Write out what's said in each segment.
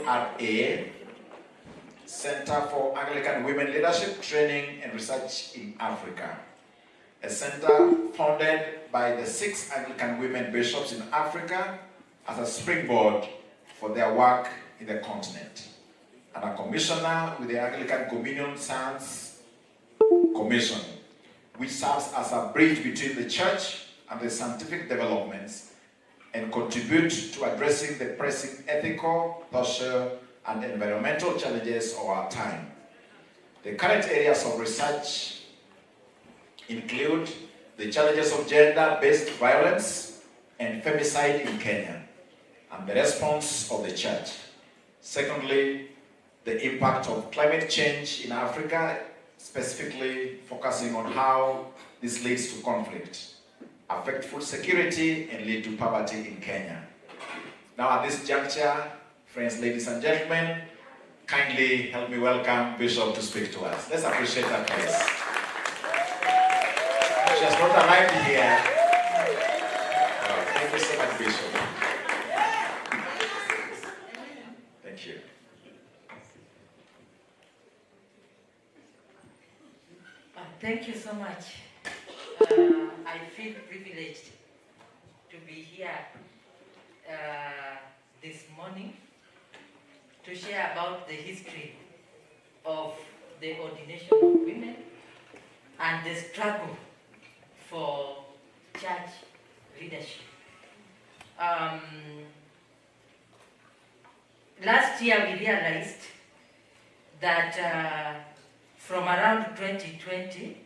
CFRA, Center for Anglican Women Leadership Training and Research in Africa, a center founded by the 6 Anglican women bishops in Africa as a springboard for their work in the continent, and a commissioner with the Anglican Communion Science Commission, which serves as a bridge between the church and the scientific developments and contribute to addressing the pressing ethical, social, and environmental challenges of our time. The current areas of research include the challenges of gender-based violence and femicide in Kenya, and the response of the church. Secondly, the impact of climate change in Africa, specifically focusing on how this leads to conflict, affect food security, and lead to poverty in Kenya. Now at this juncture, friends, ladies and gentlemen, kindly help me welcome Bishop to speak to us. Let's appreciate that, please. She has not arrived here. Oh, thank you so much, Bishop. Thank you. Thank you so much. I feel privileged to be here this morning to share about the history of the ordination of women and the struggle for church leadership. Last year we realized that from around 2020,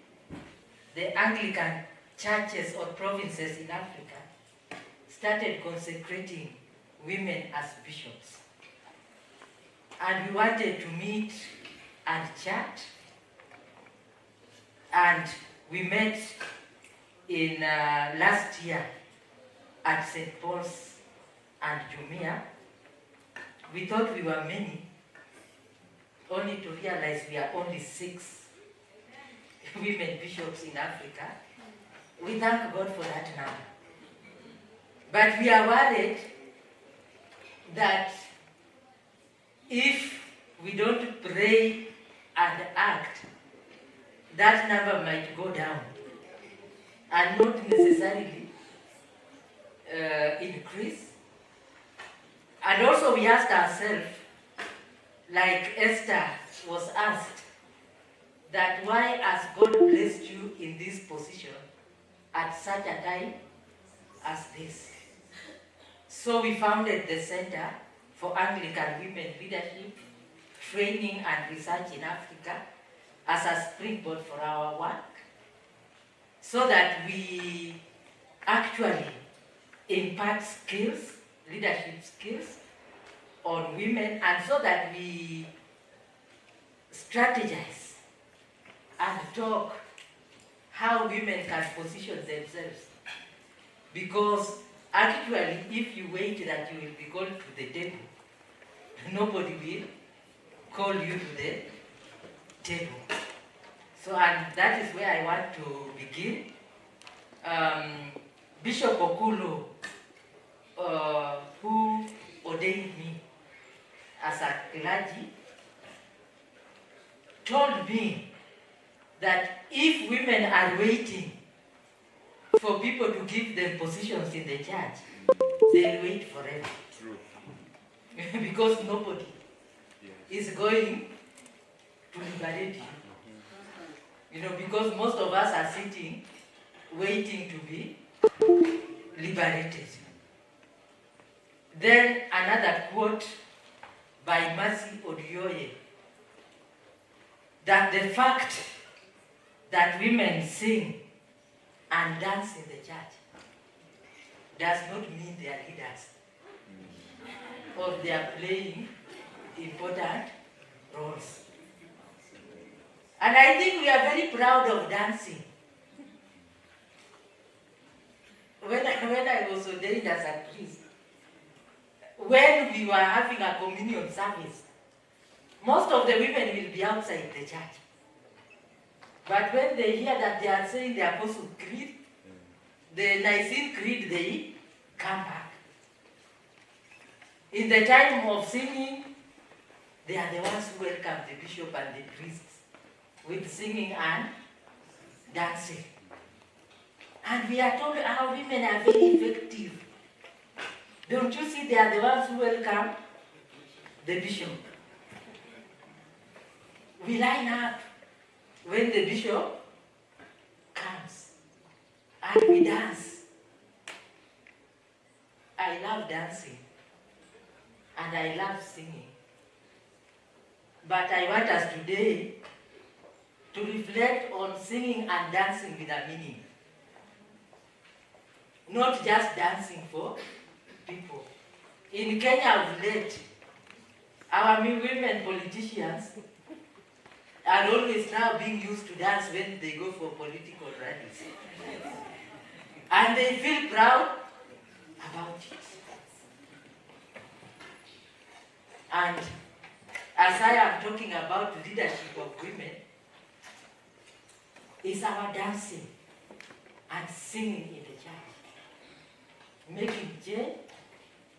the Anglican churches or provinces in Africa started consecrating women as bishops. And we wanted to meet and chat. And we met in last year at St. Paul's and Jumia. We thought we were many, only to realize we are only 6 women bishops in Africa. We thank God for that number. But we are worried that if we don't pray and act, that number might go down and not necessarily increase. And also we asked ourselves, like Esther was asked, that why has God placed you in this position at such a time as this? So we founded the Center for Anglican Women Leadership, Training and Research in Africa as a springboard for our work, so that we actually impart skills, leadership skills on women, and so that we strategize and talk how women can position themselves. Because actually, if you wait that you will be called to the table, nobody will call you to the table. So, and that is where I want to begin. Bishop Okulo, who ordained me as a clergy, told me that if women are waiting for people to give them positions in the church, they'll wait forever. True. Because nobody is going to liberate you. You know, because most of us are sitting, waiting to be liberated. Then another quote by Mercy Odioye, that the fact that women sing and dance in the church does not mean they are leaders or they are playing important roles. And I think we are very proud of dancing. When I was ordained as a priest, when we were having a communion service, most of the women will be outside the church. But when they hear that they are saying the Apostles' Creed, the Nicene Creed, they come back. In the time of singing, They are the ones who welcome the bishop and the priests with singing and dancing. And we are told our women are very effective. Don't you see they are the ones who welcome the bishop? We line up when the bishop comes and we dance. I love dancing and I love singing. But I want us today to reflect on singing and dancing with a meaning. Not just dancing for people. In Kenya of late, our women politicians are always now being used to dance when they go for political rallies. And they feel proud about it. And as I am talking about leadership of women, it's our dancing and singing in the church making change,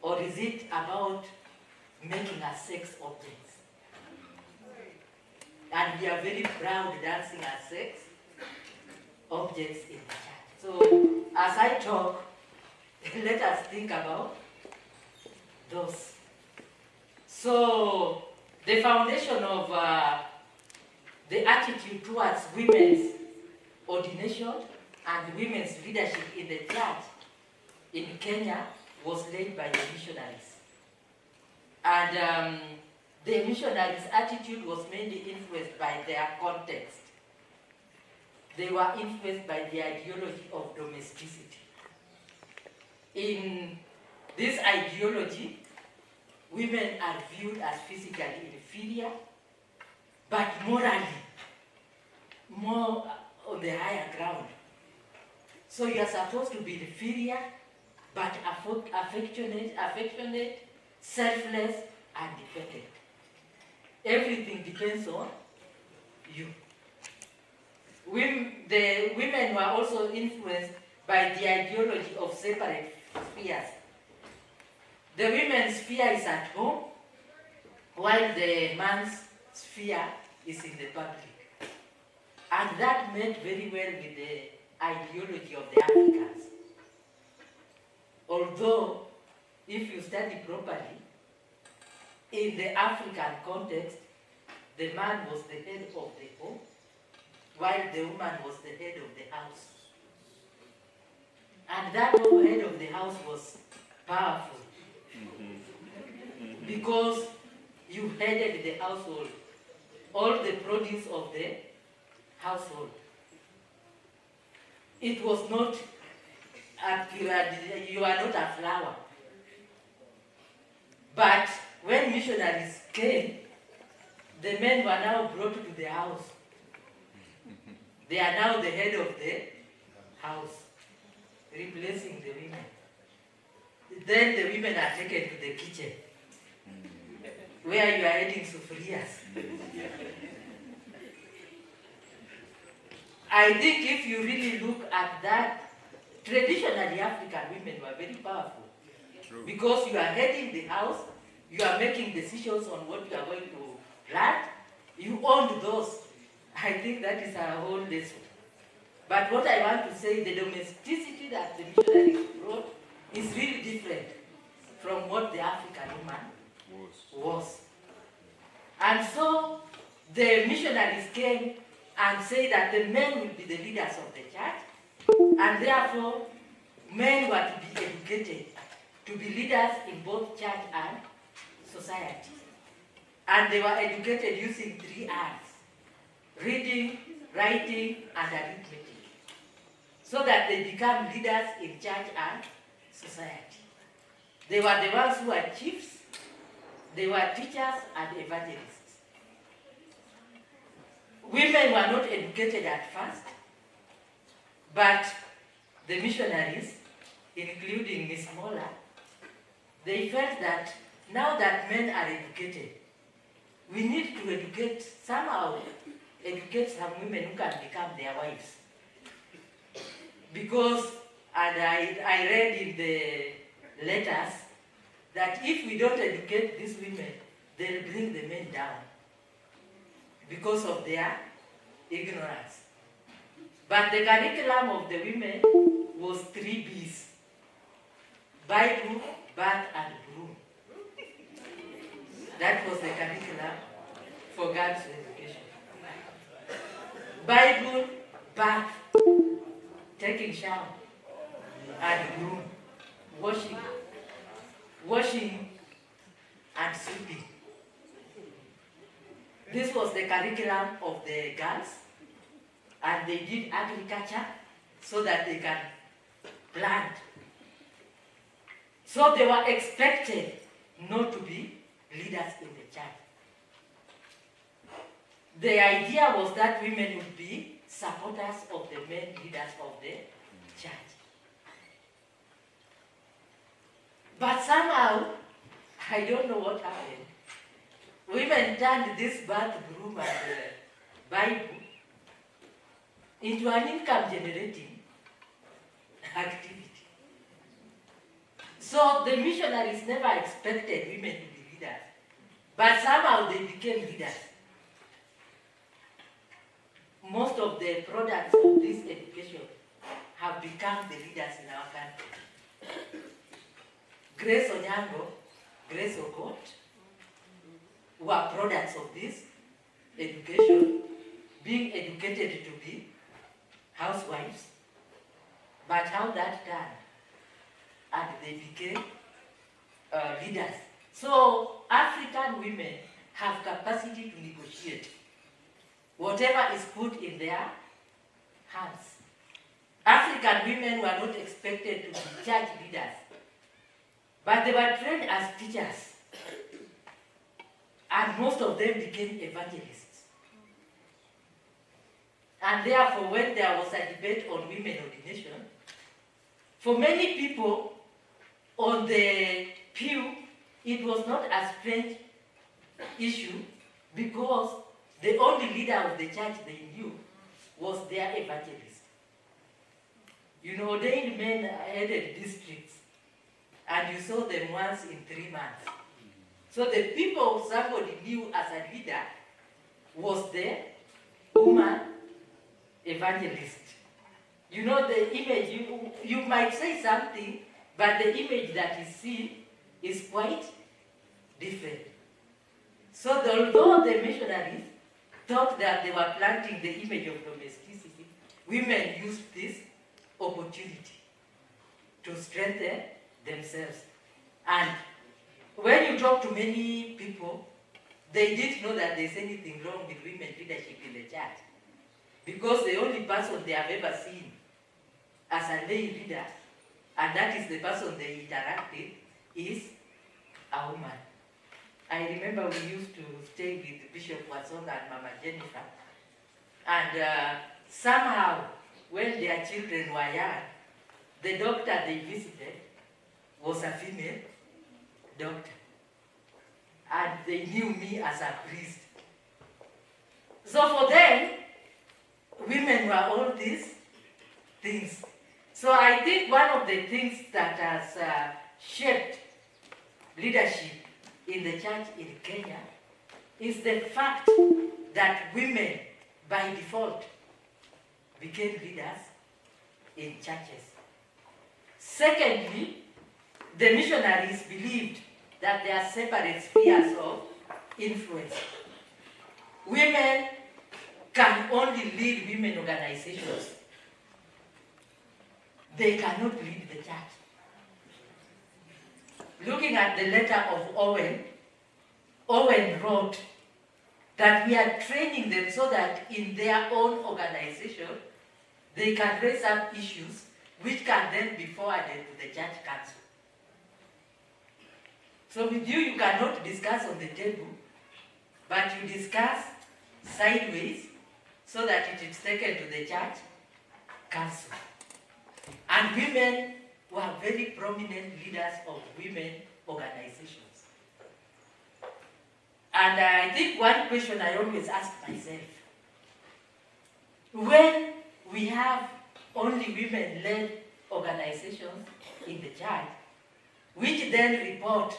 or is it about making us sex objects? And we are very proud dancing as sex objects in the church. So as I talk, let us think about those. So the foundation of the attitude towards women's ordination and women's leadership in the church in Kenya was laid by the missionaries. And the missionaries' attitude was mainly influenced by their context. They were influenced by the ideology of domesticity. In this ideology, women are viewed as physically inferior, but morally more on the higher ground. So you are supposed to be inferior, but affectionate, selfless, and dependent. Everything depends on you. The women were also influenced by the ideology of separate spheres. The women's sphere is at home, while the man's sphere is in the public. And that met very well with the ideology of the Africans. Although, if you study properly, in the African context, the man was the head of the home, while the woman was the head of the house. And that head of the house was powerful. Because you headed the household, all the produce of the household. It was not, you are not a flower. But when missionaries came, the men were now brought to the house. They are now the head of the house, replacing the women. Then the women are taken to the kitchen, where you are eating sufurias. I think if you really look at that, traditionally African women were very powerful. True. Because you are heading the house, you are making decisions on what you are going to plant, you owned those. I think that is our whole lesson. But what I want to say, the domesticity that the missionaries brought is really different from what the African woman was. And so the missionaries came and said that the men will be the leaders of the church, and therefore men were to be educated to be leaders in both church and society. And they were educated using 3 R's: reading, writing, and arithmetic, so that they become leaders in church and society. They were the ones who were chiefs, they were teachers and evangelists. Women were not educated at first, but the missionaries, including Miss Mola, they felt that now that men are educated, we need to educate some women who can become their wives. Because, and I read in the letters, that if we don't educate these women, they'll bring the men down because of their ignorance. But the curriculum of the women was 3 B's: Bible, bath, and broom. That was the curriculum for girls' education. Bible, bath, taking shower, and broom, washing and sweeping. This was the curriculum of the girls, and they did agriculture so that they can plant. So they were expected not to be leaders in the church. The idea was that women would be supporters of the men leaders of the church. But somehow, I don't know what happened. Women turned this bath, broom, and Bible into an income-generating activity. So the missionaries never expected women to be leaders, but somehow they became leaders. Most of the products of this education have become the leaders in our country. Grace Onyango, Grace Okot were products of this education, being educated to be housewives. But how that turned, and they became leaders. So African women have capacity to negotiate whatever is put in their hands. African women were not expected to be church leaders, but they were trained as teachers, and most of them became evangelists. And therefore, when there was a debate on women ordination, for many people on the pew, it was not a strange issue, because the only leader of the church they knew was their evangelist. You know, ordained men headed districts, and you saw them once in 3 months. So the people somebody knew as a leader was the woman evangelist. You know, the image, you might say something, but the image that is seen is quite different. So although the missionaries thought that they were planting the image of domesticity, women used this opportunity to strengthen themselves. And when you talk to many people, they didn't know that there's anything wrong with women leadership in the church, because the only person they have ever seen as a lay leader, and that is the person they interact with, is a woman. I remember we used to stay with Bishop Watson and Mama Jennifer, and somehow, when their children were young, the doctor they visited was a female doctor, and they knew me as a priest. So for them, women were all these things. So I think one of the things that has shaped leadership in the church in Kenya is the fact that women, by default, became leaders in churches. Secondly, the missionaries believed that there are separate spheres of influence. Women can only lead women organizations. They cannot lead the church. Looking at the letter of Owen, Owen wrote that we are training them so that in their own organization, they can raise up issues which can then be forwarded to the church council. So with you, you cannot discuss on the table, but you discuss sideways so that it is taken to the church council. And women were very prominent leaders of women organizations. And I think one question I always ask myself, when we have only women-led organizations in the church, which then report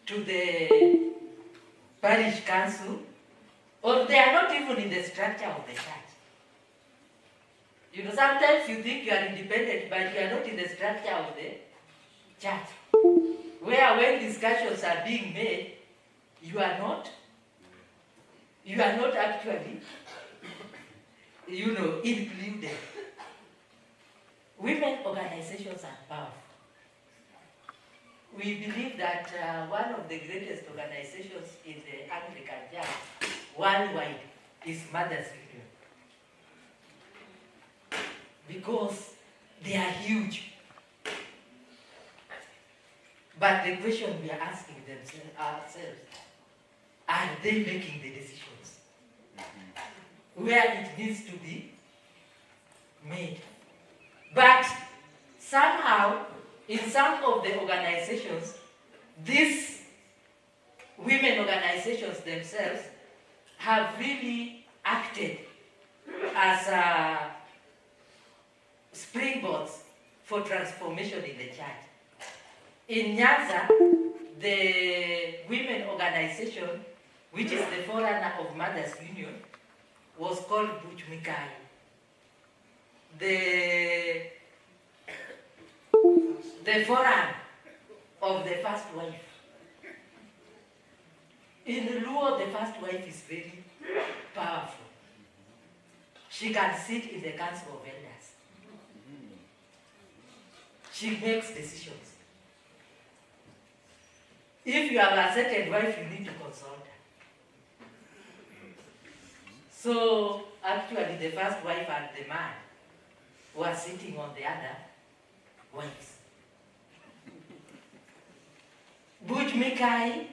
to the parish council, or they are not even in the structure of the church. You know, sometimes you think you are independent, but you are not in the structure of the church. Where when discussions are being made, you are not actually, you know, included. Women organizations are powerful. We believe that one of the greatest organizations in the Anglican Church worldwide is Mothers Union. Because they are huge. But the question we are asking ourselves, are they making the decisions? Where it needs to be made. But somehow, in some of the organizations, these women organizations themselves have really acted as springboards for transformation in the church. In Nyanza, the women organization, which is the forerunner of Mothers Union, was called Butch Mikai. The forerunner of the first wife. In Luo, the first wife is very powerful. She can sit in the council of elders. She makes decisions. If you have a second wife, you need to consult her. So, actually, the first wife and the man were sitting on the other wives. Butch Mikai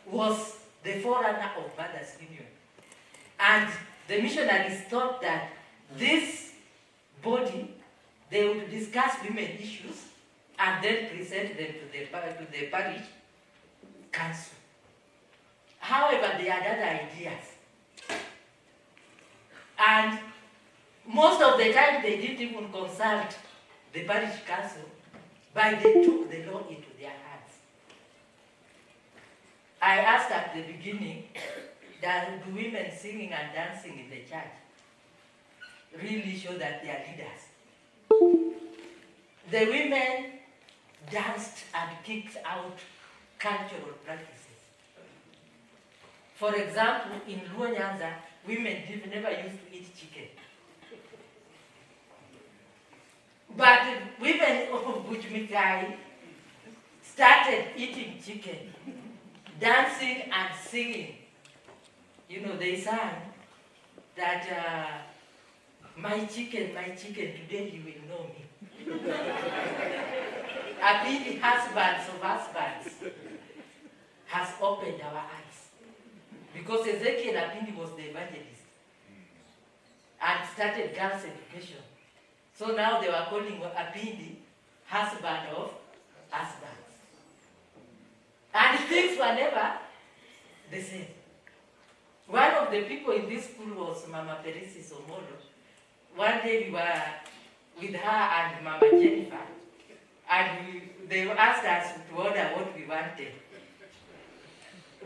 was the forerunner of Mothers Union. And the missionaries thought that this body, they would discuss women issues and then present them to the parish council. However, they had other ideas. And most of the time, they didn't even consult the parish council, but they took the law into their hands. I asked at the beginning, that do women singing and dancing in the church really show that they are leaders? The women danced and kicked out cultural practices. For example, in Luo Nyanza, women never used to eat chicken. But women of Butch Mikai started eating chicken, dancing and singing. You know, they sang that, my chicken, today you will know me. Appealing husbands of husbands has opened our eyes. Because Ezekiel Apindi was the evangelist and started girls' education. So now they were calling Apindi husband of husbands. And things were never the same. One of the people in this school was Mama Perisi Somodo. One day we were with her and Mama Jennifer, and they asked us to order what we wanted.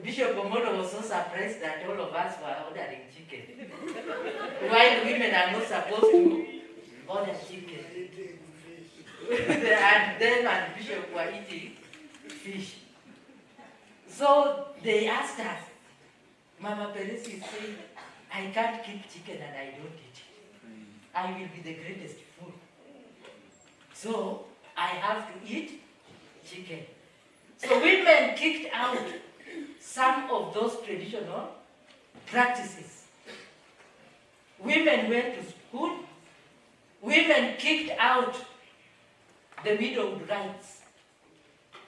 Bishop Omodo was so surprised that all of us were ordering chicken, while women are not supposed to order chicken. And them and Bishop were eating fish. So they asked us, Mama Peresi said, I can't keep chicken and I don't eat it. I will be the greatest fool. So I have to eat chicken. So women kicked out some of those traditional practices. Women went to school. Women kicked out the widowed rights.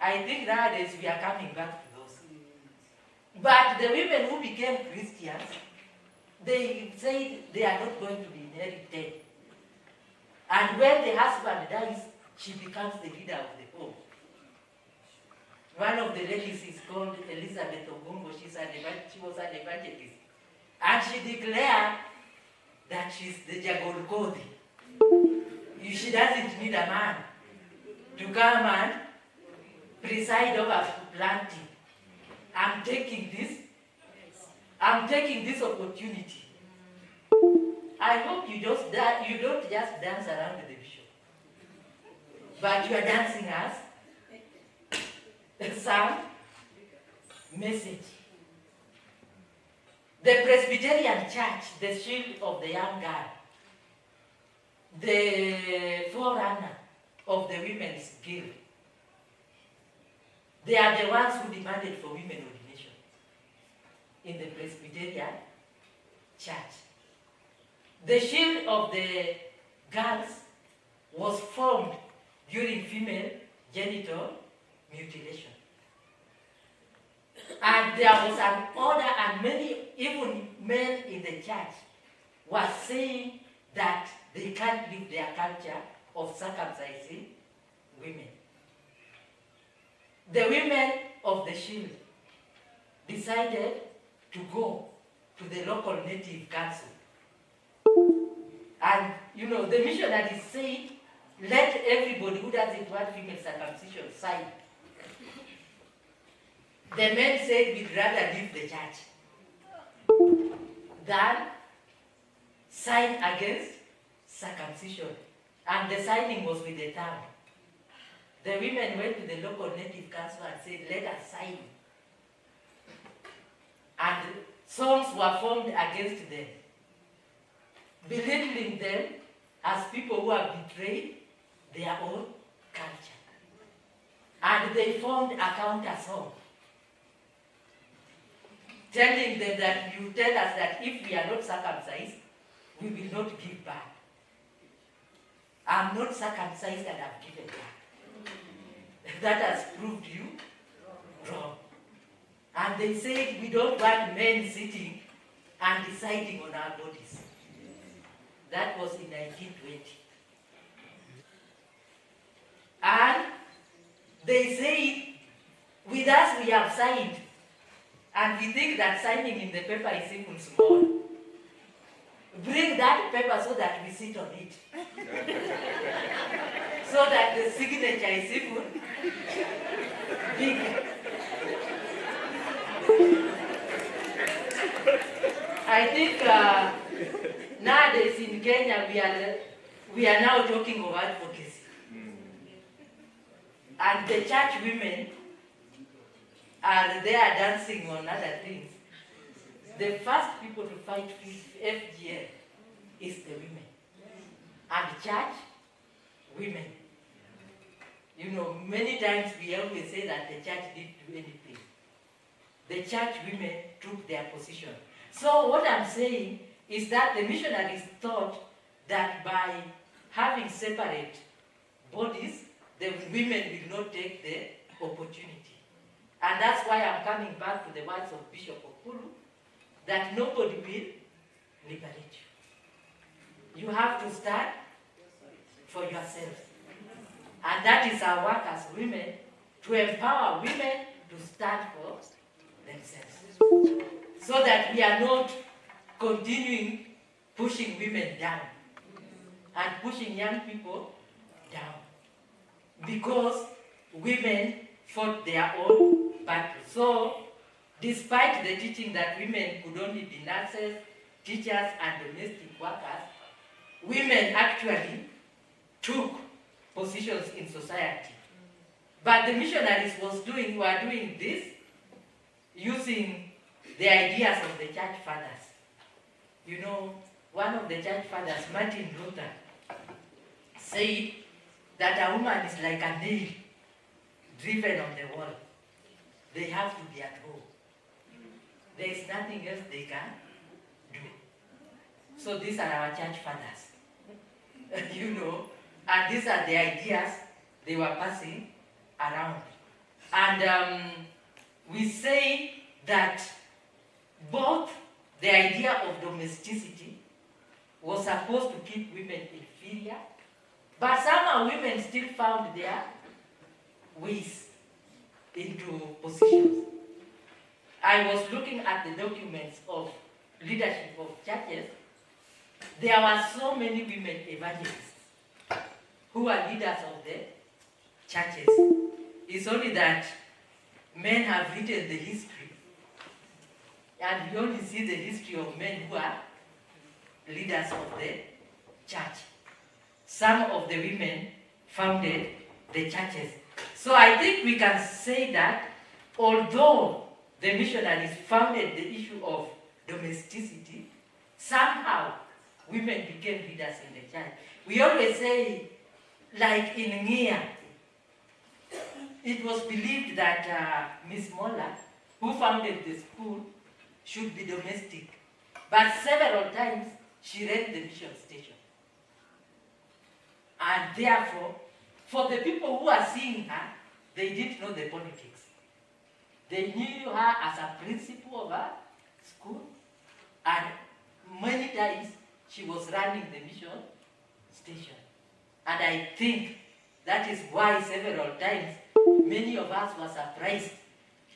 I think nowadays we are coming back to those. But the women who became Christians, they said they are not going to be inherited. And when the husband dies, she becomes the leader of the home. One of the ladies is called Elizabeth Ogungo. She was an evangelist. And she declared that she's the Jagolkodi. She doesn't need a man to come and preside over planting. I'm taking this opportunity. I hope you don't just dance around the bishop, but you are dancing us some message. The Presbyterian Church, the shield of the young girl, the forerunner of the Women's Guild, they are the ones who demanded for women ordination in the Presbyterian Church. The shield of the girls was formed during female genital mutilation. And there was an order, and many, even men in the church, were saying that they can't leave their culture of circumcising women. The women of the shield decided to go to the local native council. And, the missionaries said, let everybody who doesn't want female circumcision sign. The men said, we'd rather leave the church than sign against circumcision. And the signing was with the town. The women went to the local native council and said, let us sign. And songs were formed against them, belittling them as people who have betrayed their own culture. And they formed a counter song, telling them that you tell us that if we are not circumcised, we will not give back. I'm not circumcised and I've given back. That has proved you wrong. And they said we don't want men sitting and deciding on our bodies. That was in 1920. And they said, with us we have signed, and we think that signing in the paper is even small. Bring that paper so that we sit on it. So that the signature is even big. I think nowadays in Kenya we are now talking of advocacy. And the church women are there dancing on other things. The first people to fight FGM is the women. And church women. Many times we always say that the church didn't do anything. The church women took their position. So what I'm saying is that the missionaries thought that by having separate bodies, the women will not take the opportunity. And that's why I'm coming back to the words of Bishop Okulu, that nobody will liberate you. You have to stand for yourselves. And that is our work as women, to empower women to stand for themselves. So that we are not continuing pushing women down and pushing young people down. Because women fought their own battle. So, despite the teaching that women could only be nurses, teachers, and domestic workers, women actually took positions in society. But the missionaries were doing this using the ideas of the church fathers. One of the church fathers, Martin Luther, said that a woman is like a nail driven on the wall. They have to be at home. There is nothing else they can do. So these are our church fathers. And these are the ideas they were passing around. And we say that both the idea of domesticity was supposed to keep women inferior, but somehow women still found their ways into positions. I was looking at the documents of leadership of churches. There were so many women evangelists who are leaders of the churches. It's only that men have written the history And we only see the history of men who are leaders of the church. Some of the women founded the churches. So I think we can say that although the missionaries founded the issue of domesticity, somehow women became leaders in the church. We always say, like in Nia, it was believed that Miss Mola, who founded the school, should be domestic. But several times she ran the mission station. And therefore, for the people who are seeing her, they didn't know the politics. They knew her as a principal of a school, and many times she was running the mission station. And I think that is why several times many of us were surprised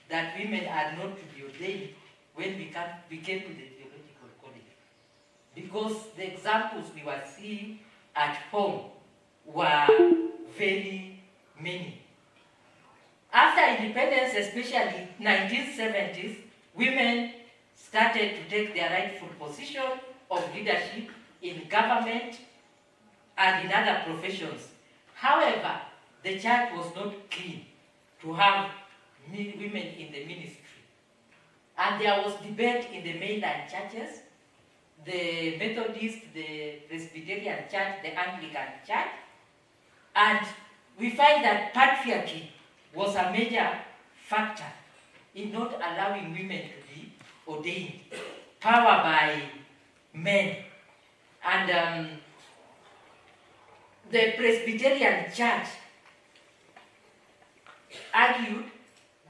that women are not to be ordained when we came to the theological college. Because the examples we were seeing at home were very many. After independence, especially 1970s, women started to take their rightful position of leadership in government and in other professions. However, the church was not keen to have women in the ministry. And there was debate in the mainland churches, the Methodist, the Presbyterian church, the Anglican church, and we find that patriarchy was a major factor in not allowing women to be ordained, power by men. And the Presbyterian church argued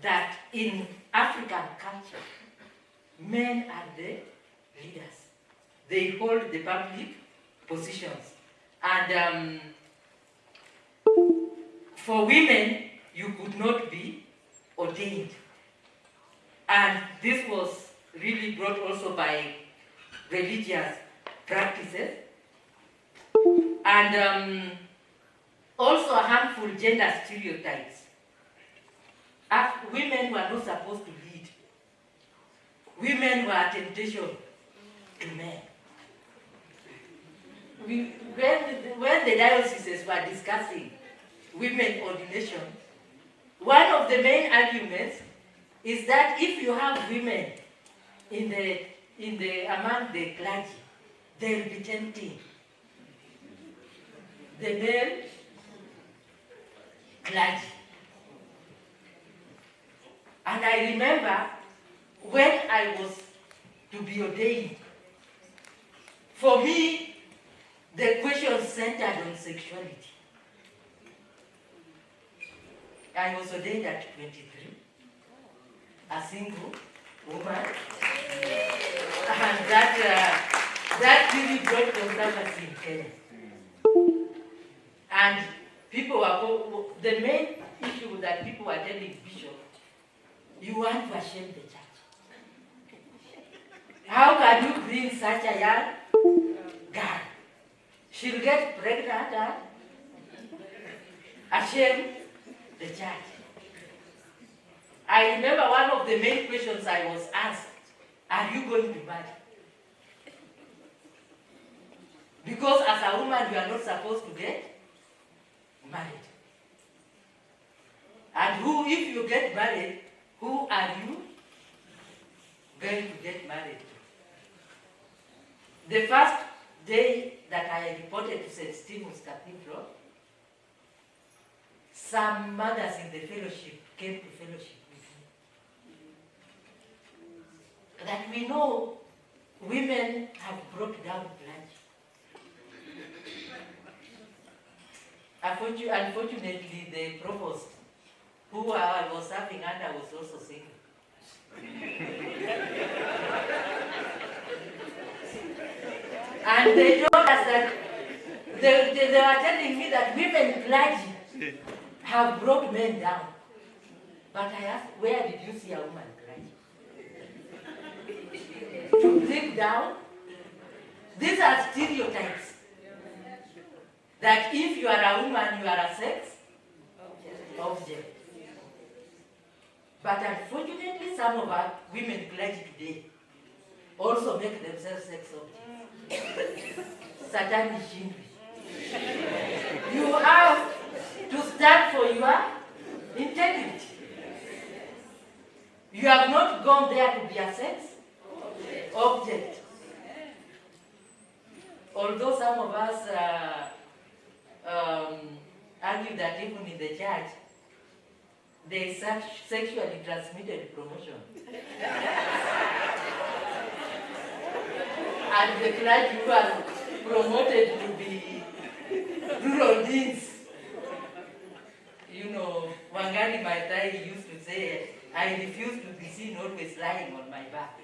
that in African culture, men are the leaders. They hold the public positions. And for women, you could not be ordained. And this was really brought also by religious practices. And also harmful gender stereotypes. Women were not supposed to lead. Women were a temptation to men. When the dioceses were discussing women ordination, one of the main arguments is that if you have women among the clergy, they'll be tempting the male clergy. And I remember when I was to be ordained, for me, the question centered on sexuality. I was ordained at 23, a single woman, and that really brought controversy in Kenya. And people were, the main issue that people were telling Bishop, you want to shame the church. How can you bring such a young girl? She'll get pregnant and shame the church. I remember one of the main questions I was asked, are you going to marry? Because as a woman, you are not supposed to get married. And if you get married, who are you going to get married to? The first day that I reported to St. Stephen's Cathedral, some mothers in the fellowship came to fellowship with me. That we know women have brought down clergy. Unfortunately, the provost who I was serving under was also single. And they told us that they were telling me that women clergy have brought men down. But I asked, where did you see a woman clergy? To bring down? These are stereotypes. That if you are a woman, you are a sex object. But unfortunately, some of our women clergy today also make themselves sex objects. Satan is hungry. You have to stand for your integrity. You have not gone there to be a sex object. Although some of us argue that even in the church, there is such sexually transmitted promotion. And the clergy who are promoted to be rural deans. You know, Wangari Maathai used to say, I refuse to be seen always lying on my back.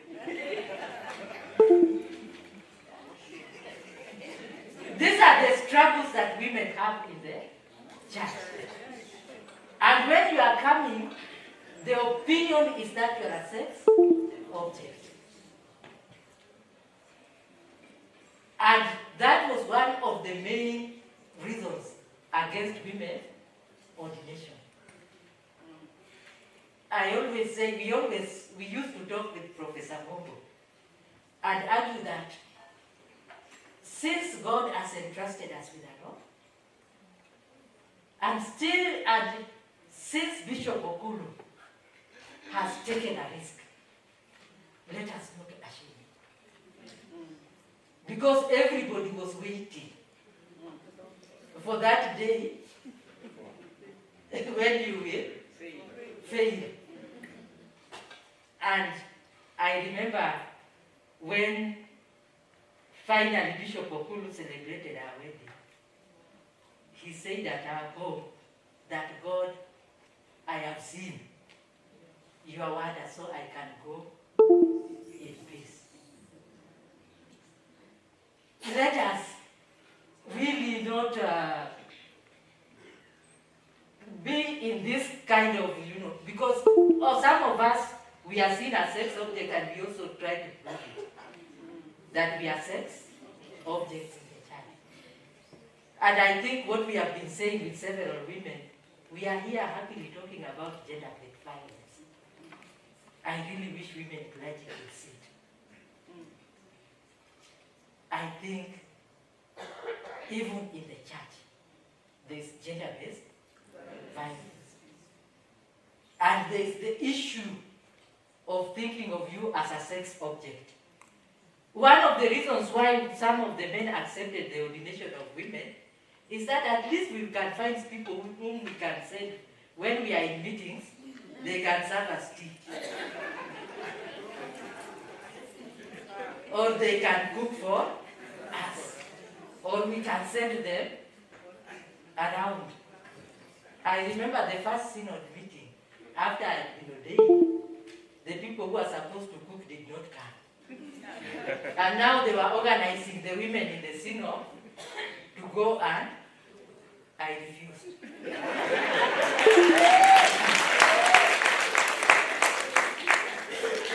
These are the struggles that women have in the church. And when you are coming, the opinion is that you are a sex object. And that was one of the main reasons against women ordination. I always say, we used to talk with Professor Mobo and argue that since God has entrusted us with a law, and since Bishop Okulu has taken a risk, let us not ashamed. Because everybody was waiting for that day when you will fail. And I remember when finally Bishop Okulu celebrated our wedding, he said at our home that God, I have seen your word so I can go in peace. Let us really not be in this kind of, because some of us, we are seen as sex objects and we also try to prove it, that we are sex objects in the church. And I think what we have been saying with several women, we are here happily talking about gender-based violence. I really wish women clergy could see it. I think even in the church, there is gender-based violence. And there is the issue of thinking of you as a sex object. One of the reasons why some of the men accepted the ordination of women is that at least we can find people whom we can send when we are in meetings, they can serve us tea. Or they can cook for us. Or we can send them around. I remember the first synod meeting, after I had been ordained, the people who are supposed to cook did not come. And now they were organizing the women in the synod to go, and I refused.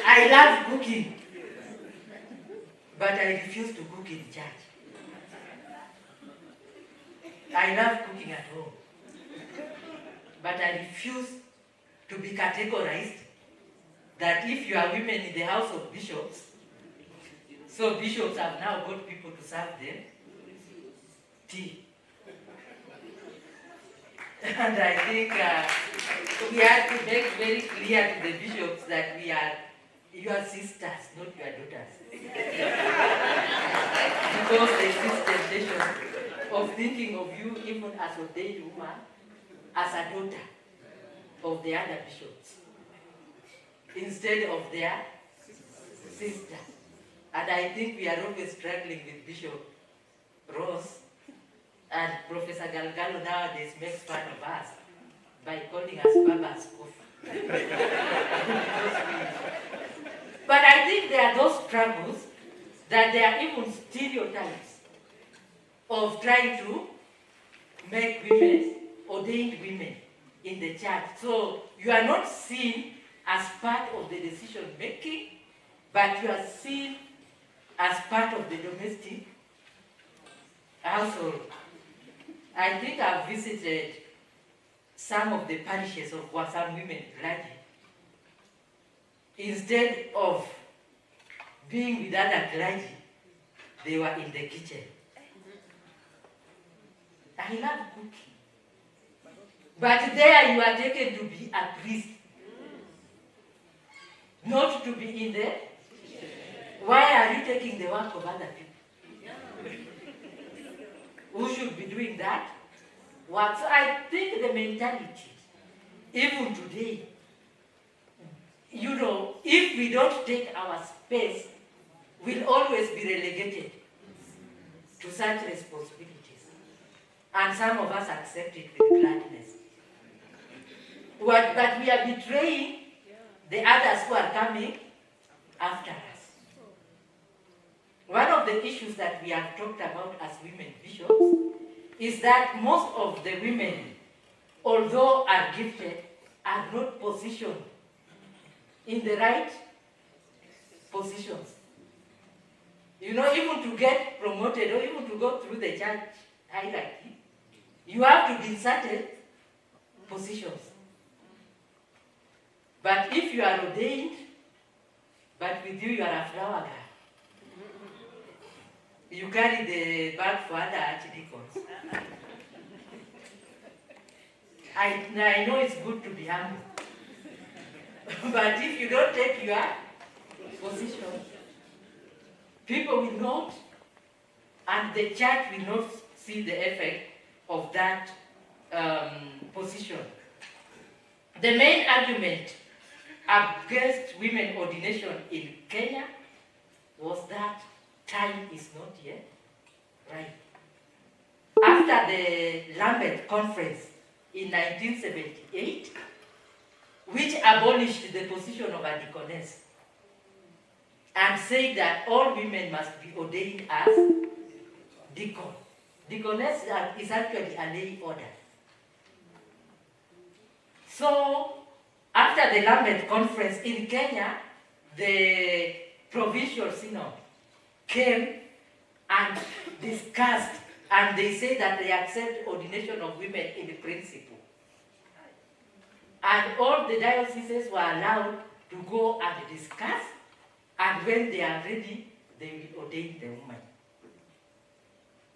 I love cooking, but I refuse to cook in church. I love cooking at home, but I refuse to be categorized that if you are women in the house of bishops, so bishops have now got people to serve them tea. And I think we have to make very clear to the bishops that we are your sisters, not your daughters. Because there is this temptation of thinking of you even as ordained woman, as a daughter of the other bishops, instead of their sister. And I think we are always struggling with Bishop Ross, and Professor Galgalo nowadays makes fun of us by calling us Baba's coffee. But I think there are those struggles that there are even stereotypes of trying to make women, ordained women in the church. So you are not seen as part of the decision making, but you are seen as part of the domestic household. I think I've visited some of the parishes of some women clergy. Instead of being with other clergy, they were in the kitchen. I love cooking. But there you are taken to be a priest. Not to be in there. Why are you taking the work of other people? Who should be doing that? What? So I think the mentality, even today, you know, if we don't take our space, we'll always be relegated to such responsibilities. And some of us accept it with gladness. But we are betraying the others who are coming after us. One of the issues that we have talked about as women bishops is that most of the women, although are gifted, are not positioned in the right positions. You know, even to get promoted or even to go through the church hierarchy, you have to be in certain positions. But if you are ordained, but with you, you are a flower girl. You carry the bag for other archdeacons. I know it's good to be humble. But if you don't take your position, people will not, and the church will not see the effect of that position. The main argument against women ordination in Kenya was that time is not yet right. After the Lambeth Conference in 1978, which abolished the position of a deaconess and said that all women must be ordained as deacon. Deaconess is actually a lay order. So, after the Lambeth Conference in Kenya, the provincial synod came and discussed, and they say that they accept ordination of women in principle. And all the dioceses were allowed to go and discuss, and when they are ready, they will ordain the woman.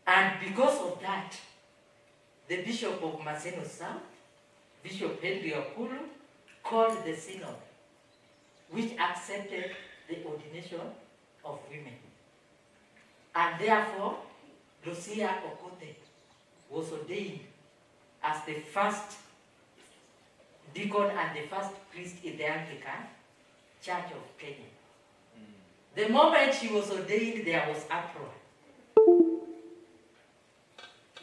And because of that, the Bishop of Maseno South, Bishop Henry Okulu, called the synod, which accepted the ordination of women. And therefore, Lucia Okote was ordained as the first deacon and the first priest in the Anglican Church of Kenya. The moment she was ordained, there was uproar.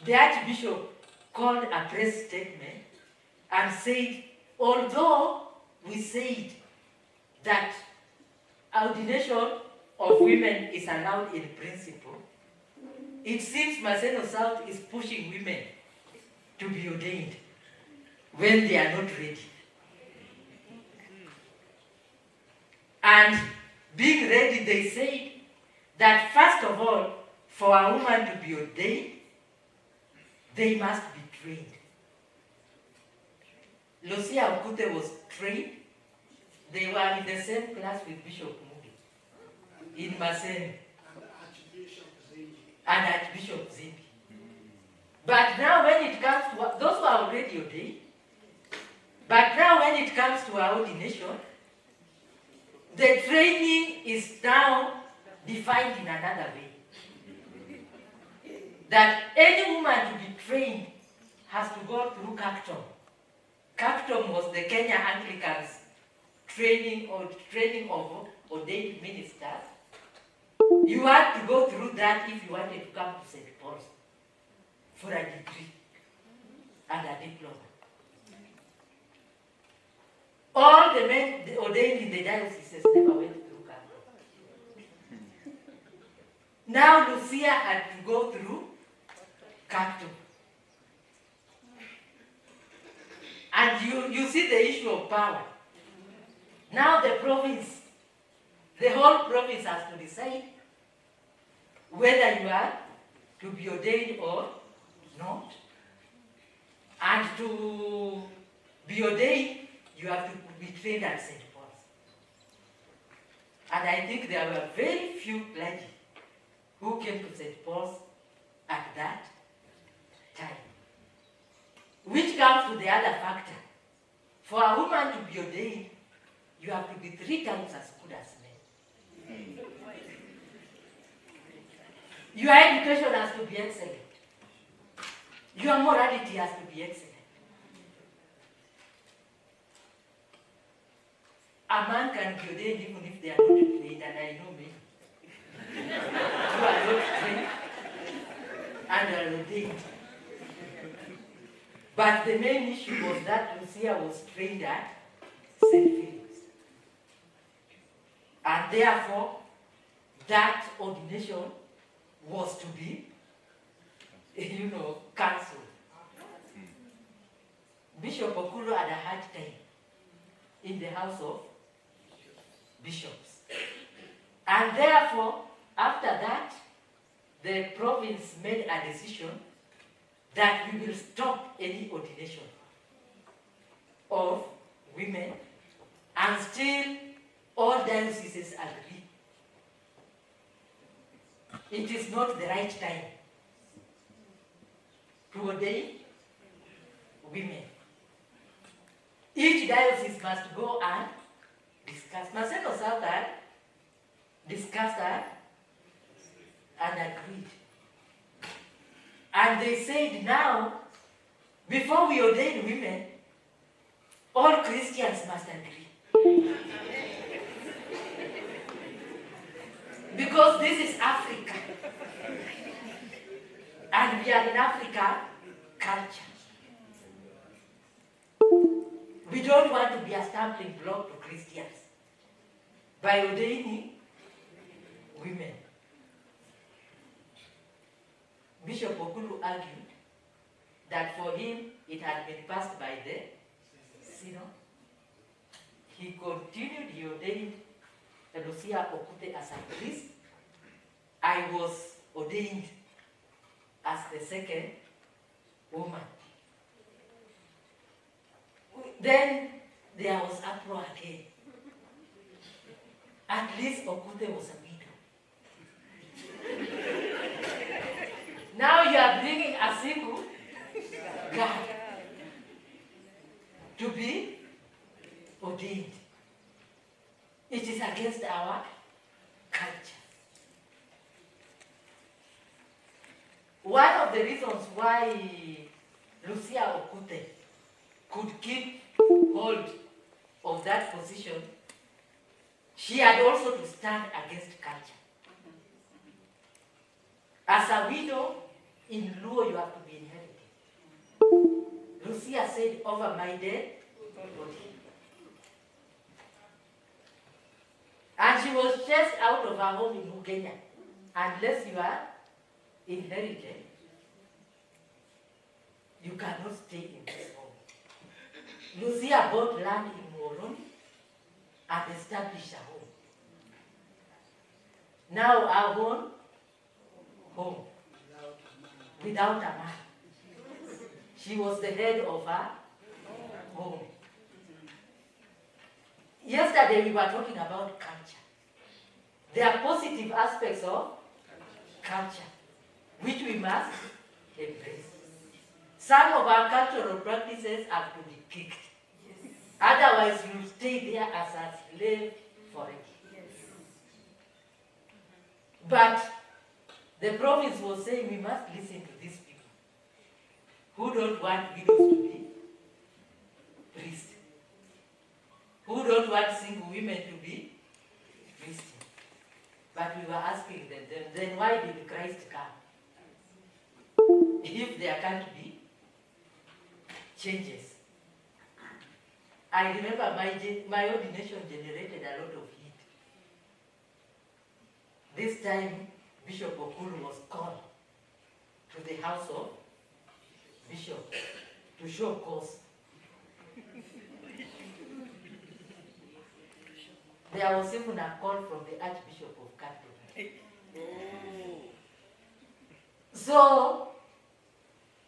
The Archbishop called a press statement and said, although we said that ordination of women is allowed in principle, it seems Maseno South is pushing women to be ordained when they are not ready. And being ready, they said that first of all, for a woman to be ordained, they must be trained. Lucia Okute was trained. They were in the same class with Bishop Mugi in Maseno and Archbishop Zimbi. But now when it comes to, those who are already ordained, but now when it comes to our ordination, the training is now defined in another way. That any woman to be trained has to go through CACTOM. CACTOM was the Kenya Anglicans training of ordained ministers. You had to go through that if you wanted to come to St. Paul's for a degree and a diploma. All the men ordained in the dioceses never went through CACTOM. Now Lucia had to go through CACTOM. And you see the issue of power. Now the province, the whole province has to decide whether you are to be ordained or not. And to be ordained, you have to be trained at St. Paul's. And I think there were very few clergy who came to St. Paul's at that time. Which comes to the other factor. For a woman to be ordained, you have to be 3 times as good as men. Your education has to be excellent. Your morality has to be excellent. A man can be ordained even if they are not trained, and I know many who are not trained and are ordained. But the main issue was that Lucia was trained at St. Philip's. And therefore, that ordination was to be, cancelled. Bishop Okulo had a hard time in the House of Bishops. And therefore, after that, the province made a decision that we will stop any ordination of women until all dioceses agree. It is not the right time to ordain women. Each diocese must go and discuss. Maseno South had discussed that and agreed. And they said now, before we ordain women, all Christians must agree. Because this is Africa. And we are in Africa culture. We don't want to be a stumbling block to Christians by ordaining women. Bishop Okulu argued that for him it had been passed by the synod. He continued, he ordained Lucia Okute as a priest. I was ordained as the second woman. Then there was uproar again. At least Okute was a widow. Now you are bringing a single girl to be ordained. It is against our culture. One of the reasons why Lucia Okute could keep hold of that position, she had also to stand against culture. As a widow, in Luo you have to be inherited. Lucia said, over my dead body. And she was chased out of her home in Ugenya. Unless you are inherited, you cannot stay in this home. Lucia bought land in Moroni and established a home. Now our home without a man. She was the head of her home. Yesterday we were talking about culture. There are positive aspects of culture which we must embrace. Some of our cultural practices have to be kicked. Otherwise you stay there as a slave forever. But the province was saying we must listen to these people who don't want widows to be priests, who don't want single women to be priests. But we were asking them, then why did Christ come? If there can't be changes. I remember my ordination generated a lot of heat. This time, Bishop Okulu was called to the House of Bishops to show cause. There was even a call from the Archbishop of Canterbury. So,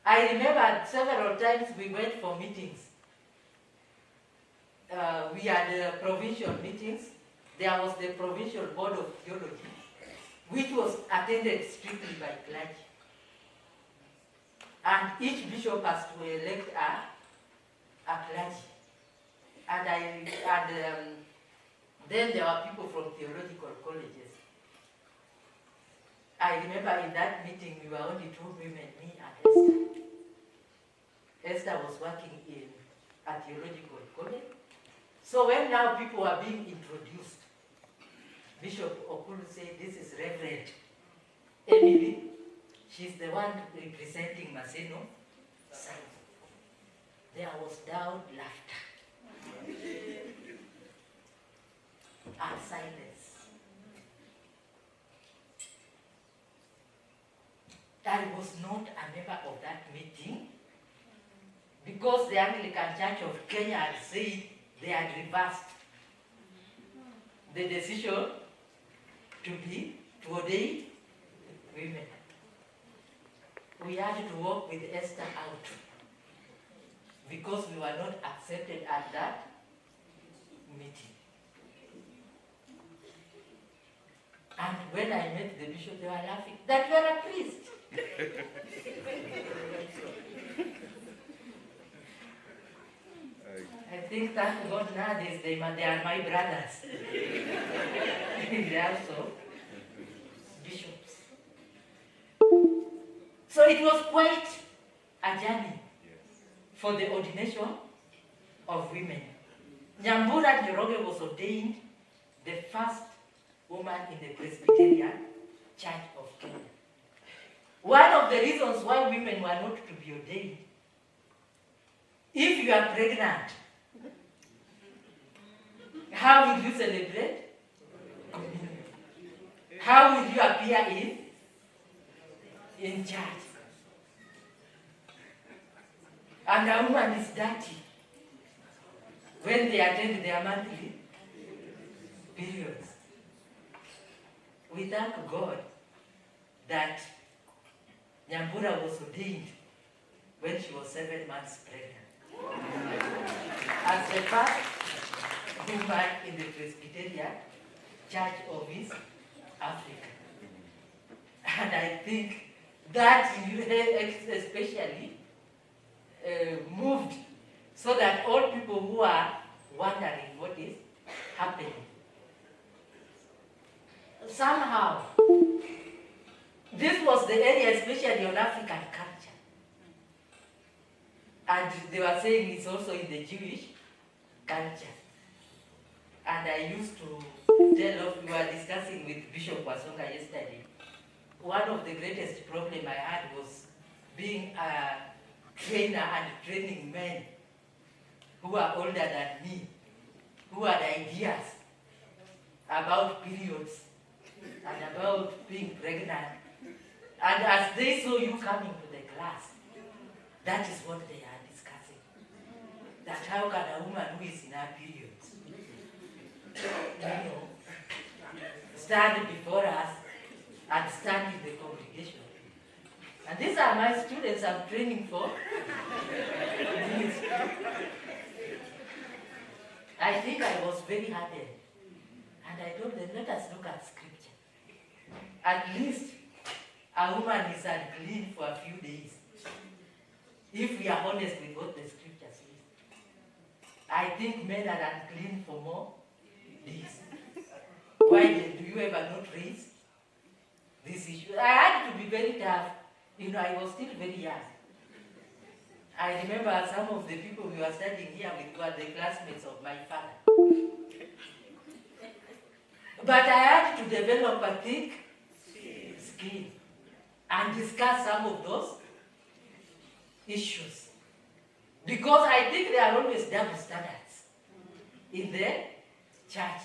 I remember several times we went for meetings. We had provincial meetings there was the Provincial Board of Theology, which was attended strictly by clergy. And each bishop has to elect a clergy. Then there were people from theological colleges. I remember in that meeting we were only two women, me and Esther. Esther was working in a theological college. So when now people were being introduced, Bishop Okulu said, this is Reverend Emily. She's the one representing Maseno South. There was loud laughter and silence. I was not a member of that meeting because the Anglican Church of Kenya had said they had reversed the decision to ordain women. We had to work with Esther out because we were not accepted at that meeting. And when I met the bishop, they were laughing that you are a priest. I think thank God nowadays they are my brothers. They are also bishops. So it was quite a journey for the ordination of women. Nyambura Njoroge was ordained the first woman in the Presbyterian Church of Kenya. One of the reasons why women were not to be ordained, if you are pregnant, how will you celebrate communion? How will you appear in church? And a woman is dirty when they attend their monthly periods. We thank God that Nyambura was ordained when she was 7 months pregnant. As the first woman in the Presbyterian Church of East Africa. And I think that especially moved so that all people who are wondering what is happening. Somehow, this was the area, especially on African culture. And they were saying it's also in the Jewish culture. And I used to tell of, we were discussing with Bishop Wasonga yesterday, one of the greatest problems I had was being a trainer and training men who are older than me, who had ideas about periods and about being pregnant. And as they saw you coming to the class, that is what they are discussing. That how can a woman who is in her periods, stand before us and stand in the congregation. And these are my students I'm training for. I think I was very hardened. And I told them, let us look at scripture. At least a woman is unclean for a few days. If we are honest with what the scripture says. I think men are unclean for more days. Why do you ever not raise this issue? I had to be very tough. I was still very young. I remember some of the people we were studying here with were the classmates of my father. But I had to develop a thick skin and discuss some of those issues. Because I think there are always double standards in the church,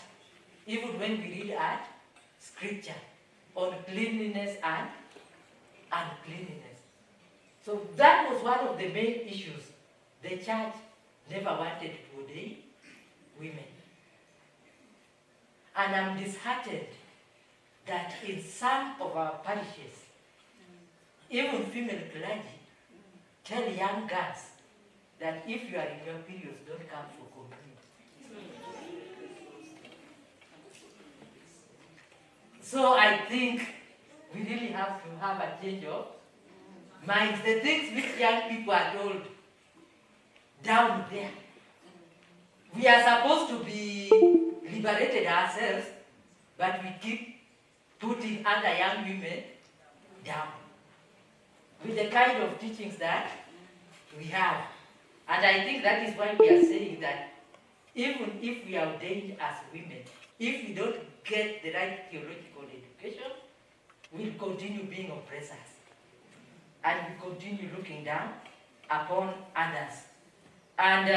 even when we read at scripture on cleanliness and uncleanliness. So that was one of the main issues. The church never wanted to ordain women. And I'm disheartened that in some of our parishes, even female clergy tell young girls that if you are in your periods, don't come for communion. So I think we really have to have a change of minds. The things which young people are told down there. We are supposed to be liberated ourselves, but we keep putting other young women down with the kind of teachings that we have. And I think that is why we are saying that even if we are ordained as women, if we don't get the right theological education, we'll continue being oppressors. And we continue looking down upon others. And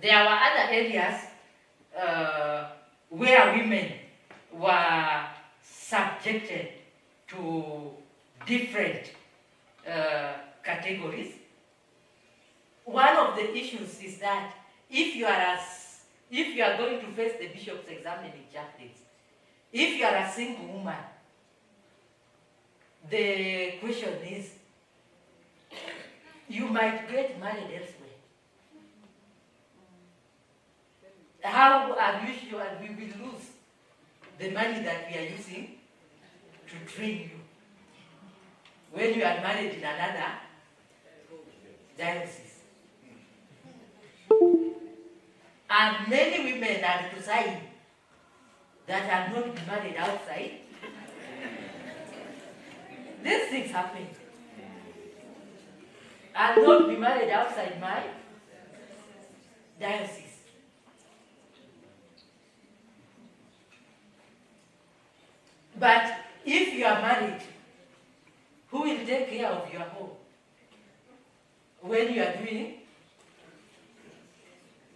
there were other areas where women were subjected to different categories. One of the issues is that if you are going to face the bishop's examining chaplains, if you are a single woman, the question is, you might get married elsewhere. How are you sure we will lose the money that we are using to train you when you are married in another diocese? And many women are resigning that are not married outside. These things happen. I'll not be married outside my diocese. But if you are married, who will take care of your home when you are doing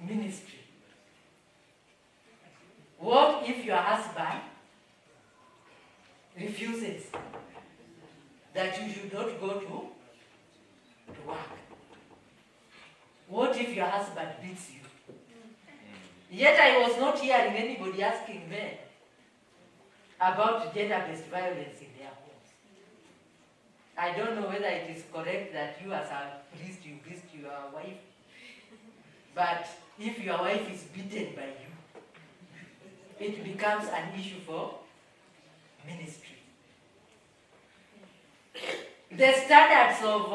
ministry? What if your husband refuses that you should not go to work? What if your husband beats you? Yet I was not hearing anybody asking men about gender-based violence in their homes. I don't know whether it is correct that you as a priest, you beat your wife. But if your wife is beaten by you, it becomes an issue for ministry. The standards of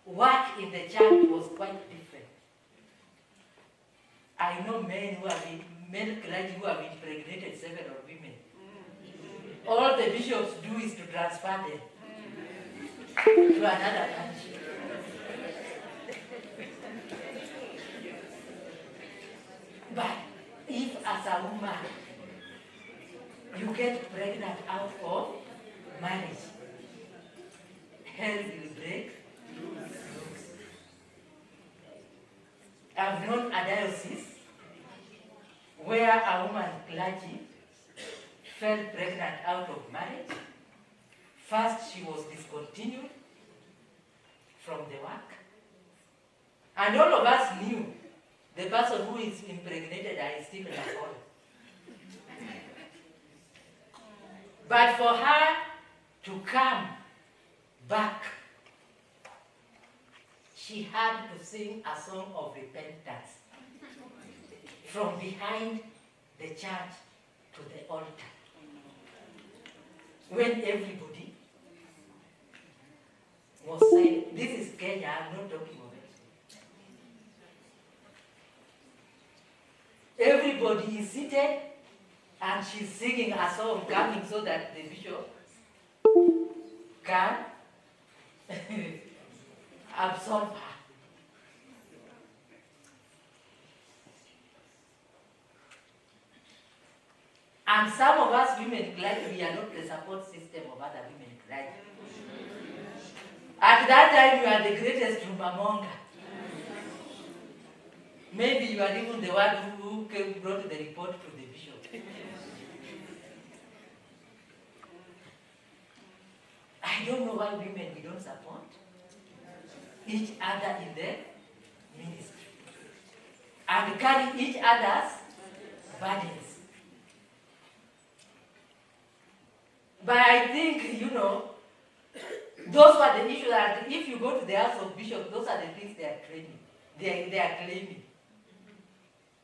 work in the church was quite different. I know men clergy who have impregnated several women. All the bishops do is to transfer them to another country. But if as a woman you get pregnant out of marriage, hell will break loose. I've known a diocese where a woman clergy fell pregnant out of marriage. First, she was discontinued from the work. And all of us knew the person who is impregnated is still in a hall. But for her to come back, she had to sing a song of repentance from behind the church to the altar. When everybody was saying, this is Kenya, I'm not talking of it. Everybody is seated and she's singing a song coming so that the bishop can absolve her. And some of us women clergy, we are not the support system of other women clergy. At that time, you are the greatest rumamonga. Maybe you are even the one who brought the report to the bishop. I don't know why women, we don't support each other in the ministry and carry each other's burdens. But I think, those were the issues that if you go to the house of bishops, those are the things they are training. They are claiming.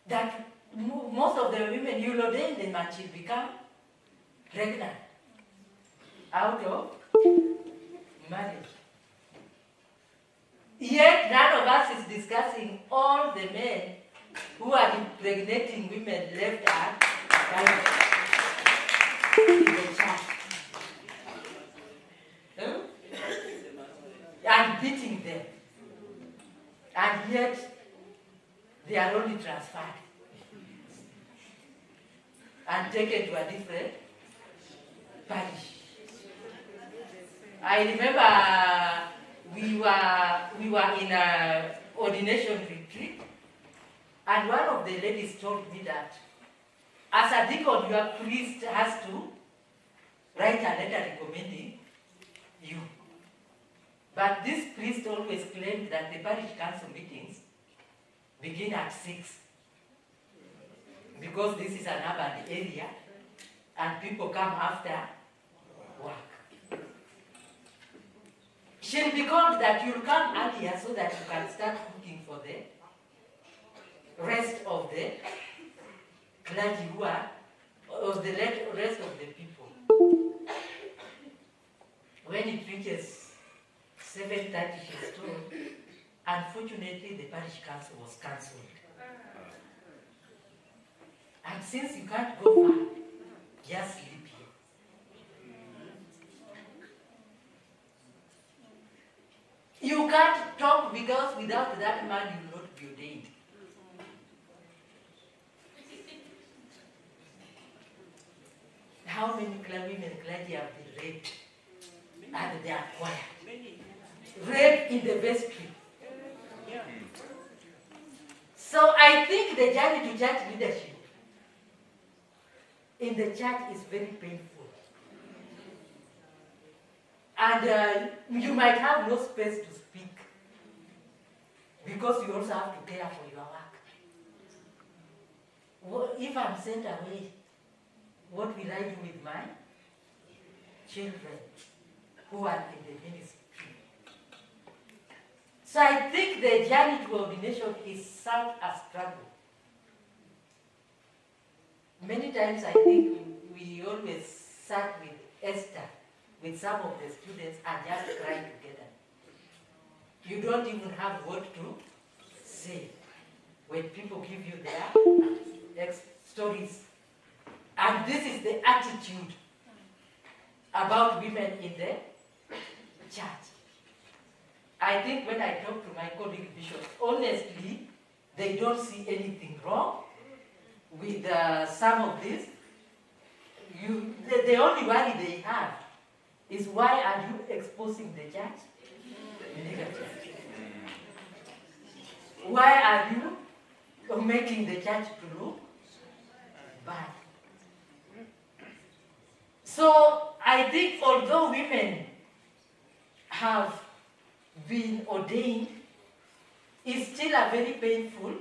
That most of the women, you'll ordain them and she'll become pregnant out of marriage. Yet none of us is discussing all the men who are impregnating women left and right in the church. And beating them. And yet they are only transferred and taken to a different parish. I remember we were in an ordination retreat, and one of the ladies told me that as a deacon, your priest has to write a letter recommending you. But this priest always claimed that the parish council meetings begin at 6 because this is an urban area and people come after work. She'll be called that you'll come earlier so that you can start cooking for the rest of the clergy who are, or the rest of the people. When it reaches 7:30, she's told, unfortunately, the parish council was cancelled. And since you can't go far, just sleep here. You can't talk because without that man, you will not be ordained. How many women clergy have been raped and they are quiet? Raped in the vestry. So I think the journey to church leadership in the church is very painful. And you might have no space to speak because you also have to care for your work. If I'm sent away, what will I do with my children who are in the ministry? So I think the journey to ordination is such a struggle. Many times I think we always sat with Esther, with some of the students, and just cry together. You don't even have what to say when people give you their stories. And this is the attitude about women in the church. I think when I talk to my colleague bishops, honestly, they don't see anything wrong with some of this. The only worry they have is why are you exposing the church negatively? Why are you making the church to look bad? So I think although women have been ordained, it's still a very painful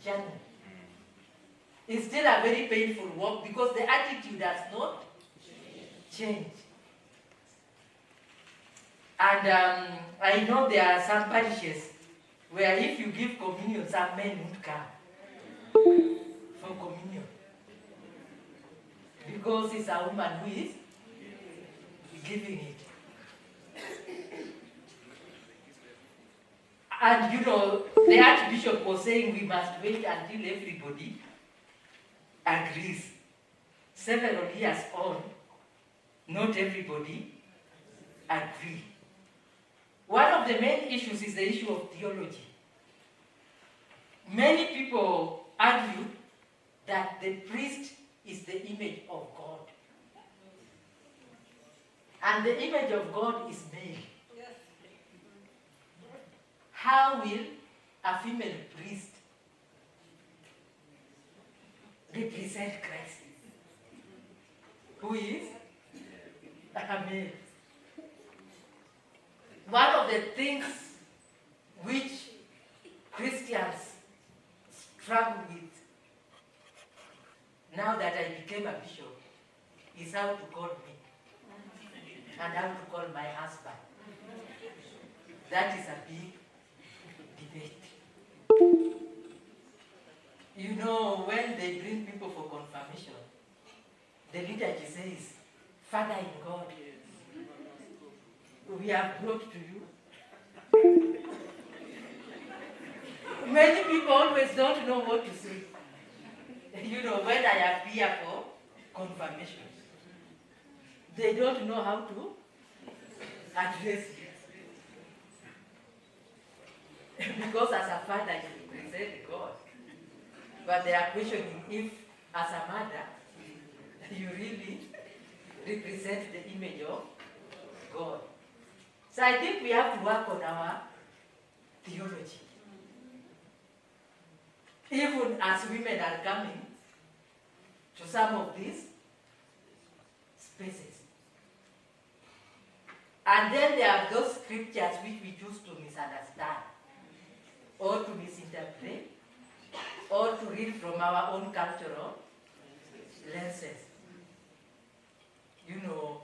journey. It's still a very painful work because the attitude has not changed. And I know there are some parishes where if you give communion, some men won't come for communion because it's a woman who is giving it. And you know, the Archbishop was saying we must wait until everybody agrees. Several years on, not everybody agree. One of the main issues is the issue of theology. Many people argue that the priest is the image of God. And the image of God is male. How will a female priest represent Christ, who is a male? One of the things which Christians struggle with now that I became a bishop is how to call me and how to call my husband. That is a big debate. You know, when they bring people for confirmation, the liturgy says, Father in God, we have brought to you. Many people always don't know what to say. You know, when I appear for confirmation, they don't know how to address it. Because as a father, you represent God. But they are questioning if, as a mother, you really represent the image of God. So I think we have to work on our theology. Even as women are coming to some of these spaces. And then there are those scriptures which we choose to misunderstand, or to misinterpret, or to read from our own cultural lenses. You know,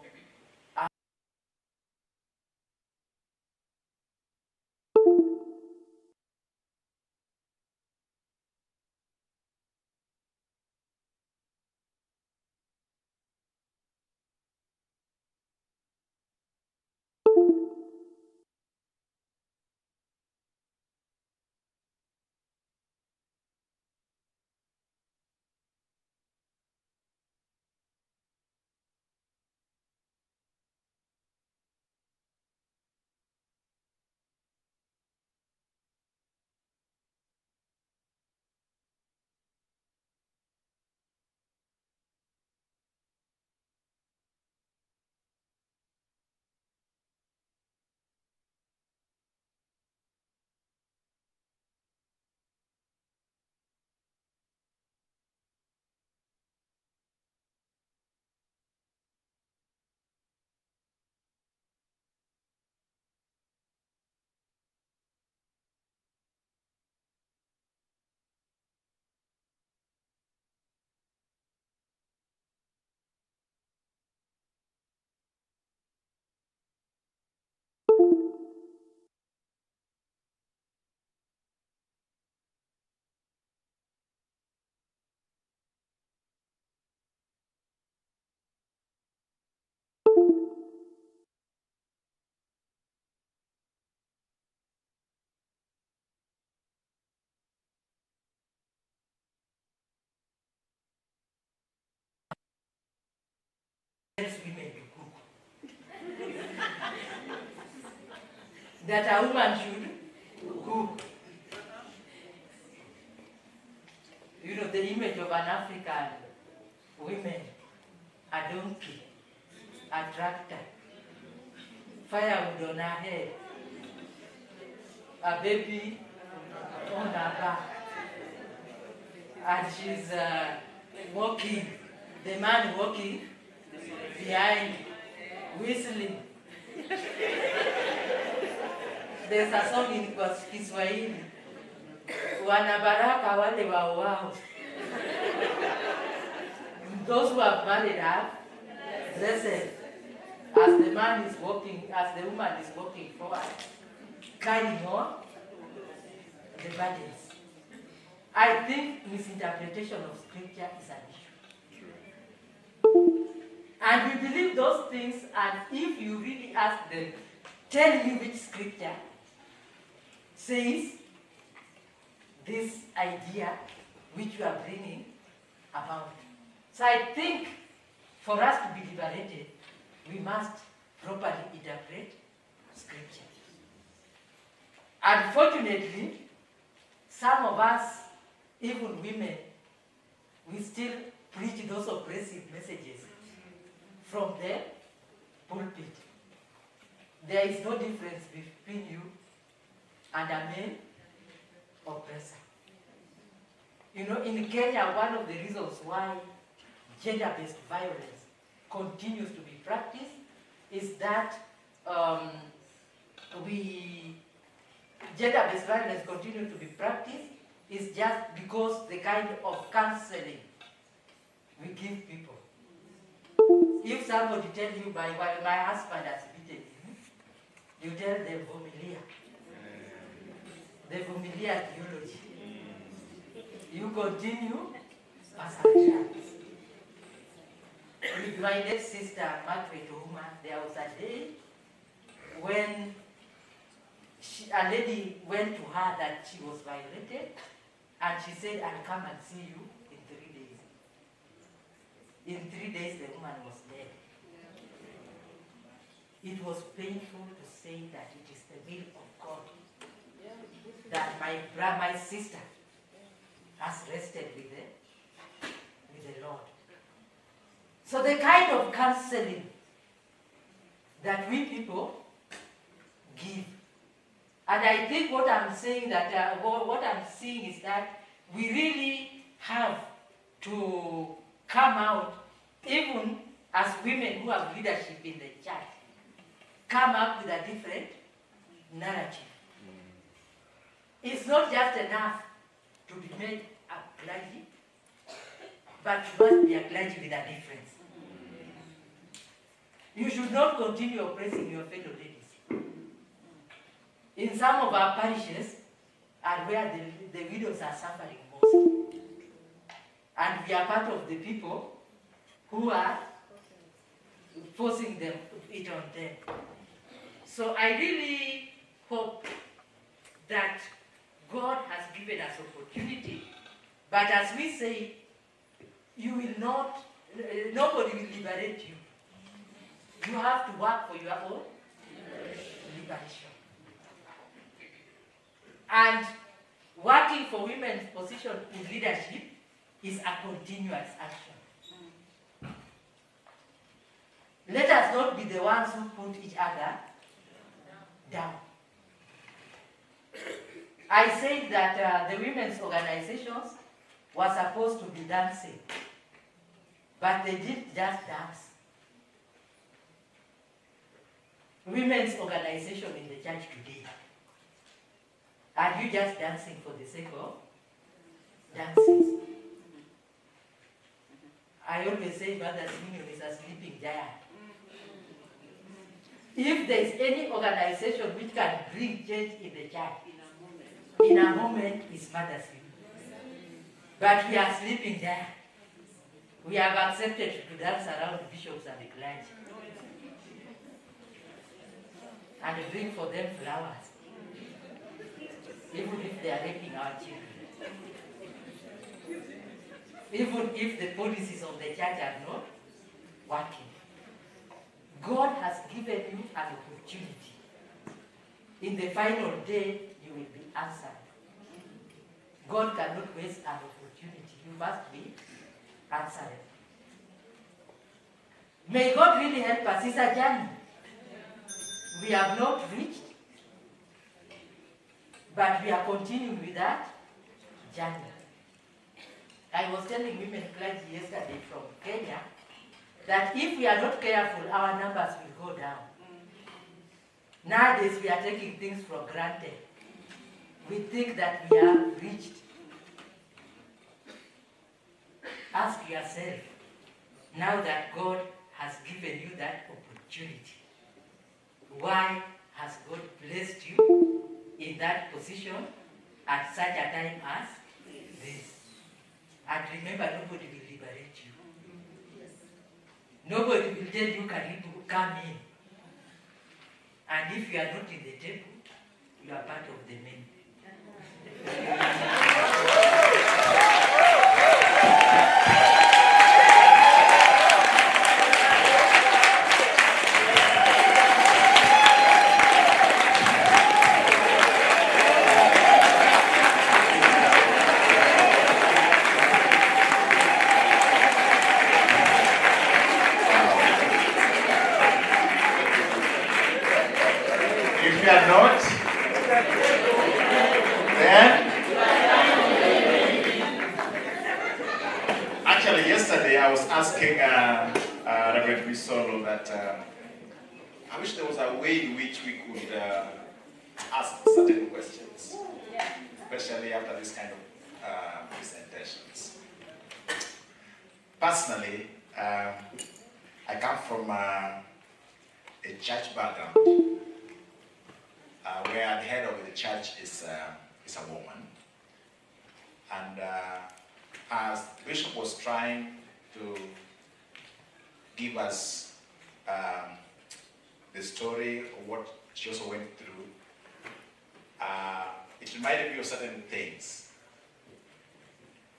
tells women to cook. That a woman should cook. You know, the image of an African woman, a donkey, a tractor, firewood on her head, a baby on her back, and she's walking, the man walking behind, whistling. There's a song in Kiswahili, wanabaraka wale wao. Those who have married have blessed as the man is walking, as the woman is walking forward, carrying on the burdens. I think misinterpretation of scripture is an issue. And we believe those things, and if you really ask them, tell me which scripture says this idea which you are bringing about. So I think for us to be liberated, we must properly interpret scripture. Unfortunately, some of us, even women, we still preach those oppressive messages from the pulpit. There is no difference between you and a male oppressor. You know, in Kenya, one of the reasons why gender-based violence continues to be practiced is that gender-based violence continues to be practiced is just because the kind of counseling we give people. If somebody tells you, my husband has beaten him, you tell them Vumilia. The Vumilia theology. You continue as a child. with my late sister Margaret Ouma, there was a day when a lady went to her that she was violated, and she said, "I'll come and see you in 3 days." In 3 days, the woman was dead. It was painful to say that it is the will of God that my sister has rested with the Lord. So the kind of counseling that we people give, and I think what I'm saying that what I'm seeing is that we really have to come out, even as women who have leadership in the church, come up with a different narrative. It's not just enough to be made a clergy, but you must be a clergy with a difference. You should not continue oppressing your fellow ladies. In some of our parishes are where the widows are suffering most. And we are part of the people who are forcing it on them. So I really hope that God has given us opportunity, but as we say, you will not, nobody will liberate you. You have to work for your own liberation. And working for women's position in leadership is a continuous action. Let us not be the ones who put each other down. I said that the women's organizations were supposed to be dancing, but they didn't just dance. Women's organization in the church today, are you just dancing for the sake of dancing? I always say Mother's Union is a sleeping giant. If there is any organization which can bring change in the church, in a moment is Mother's Union. But we are sleeping there. We have accepted to dance around bishops and the clergy and bring for them flowers, even if they are raping our children. Even if the policies of the church are not working. God has given you an opportunity. In the final day, you will be answered. God cannot waste an opportunity. You must be answered. May God really help us. It's a journey. We have not reached, but we are continuing with that journey. I was telling women clergy yesterday from Kenya that if we are not careful, our numbers will go down. Nowadays, we are taking things for granted. We think that we have reached. Ask yourself, now that God has given you that opportunity, why has God placed you in that position at such a time as this? And remember, nobody will liberate you. Nobody will tell you, Karibu, come in. And if you are not in the table, you are part of the menu. If you are not, then actually yesterday I was asking Reverend Bisolo that I wish there was a way in which we could ask certain questions, especially after this kind of presentations. Personally, I come from a church background. Where the head of the church is a woman. And as the bishop was trying to give us the story of what she also went through. It reminded me of certain things.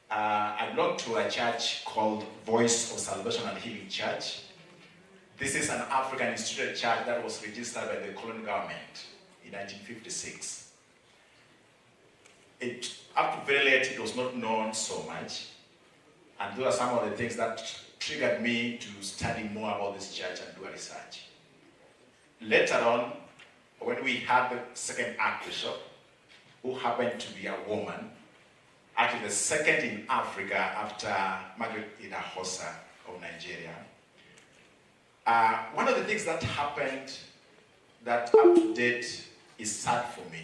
I belong to a church called Voice of Salvation and Healing Church. This is an African instituted church that was registered by the colonial government in 1956. Up to very late, it was not known so much. And those are some of the things that triggered me to study more about this church and do a research. Later on, when we had the second Archbishop, who happened to be a woman, actually the second in Africa after Margaret Idahosa of Nigeria. One of the things that happened that up to date is sad for me.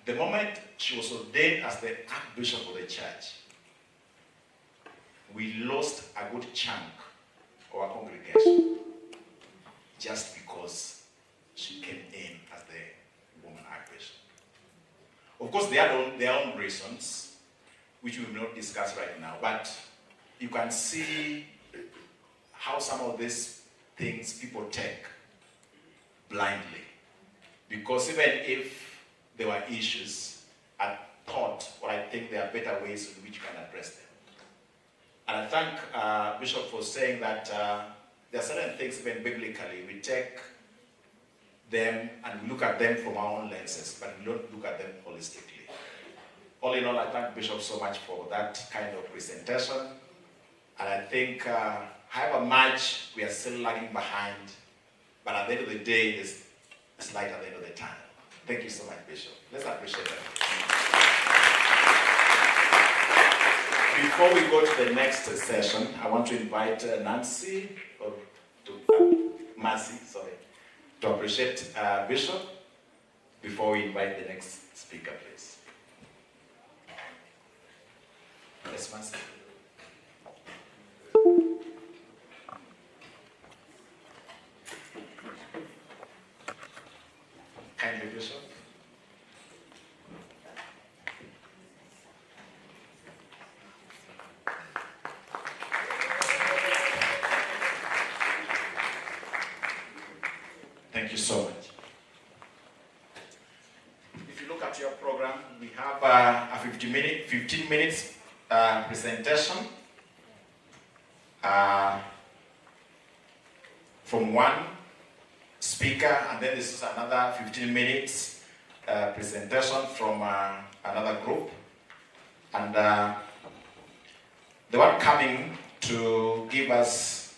The moment she was ordained as the Archbishop of the church, we lost a good chunk of our congregation just because she came in as the woman Archbishop. Of course, they had their own reasons, which we will not discuss right now, but you can see how some of these things people take blindly. Because even if there were issues, I thought, or I think there are better ways in which you can address them. And I thank Bishop for saying that there are certain things, even biblically, we take them and we look at them from our own lenses, but we don't look at them holistically. All in all, I thank Bishop so much for that kind of presentation. And I think, however much we are still lagging behind, but at the end of the day, there's light at the end of the tunnel. Thank you so much, Bishop. Let's appreciate that. Before we go to the next session, I want to invite Mercy, to appreciate Bishop before we invite the next speaker, please. Yes, Mercy. Kindly, Bishop. Thank you so much. If you look at your program, we have a 15 minutes presentation from one speaker, and then this is another 15 minutes presentation from another group. And the one coming to give us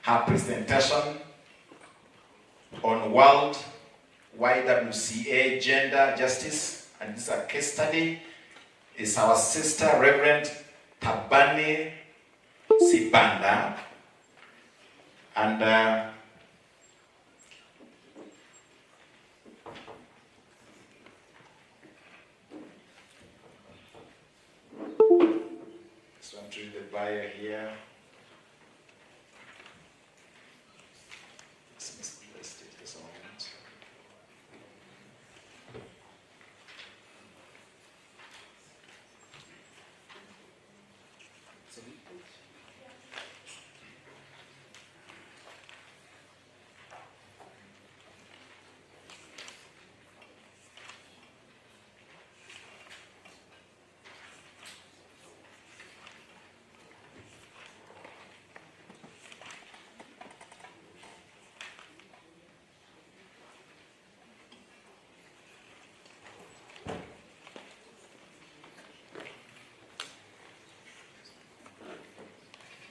her presentation on World YWCA Gender Justice, and this is a case study, is our sister Reverend Thabani Sibanda. And just want to read the bio here.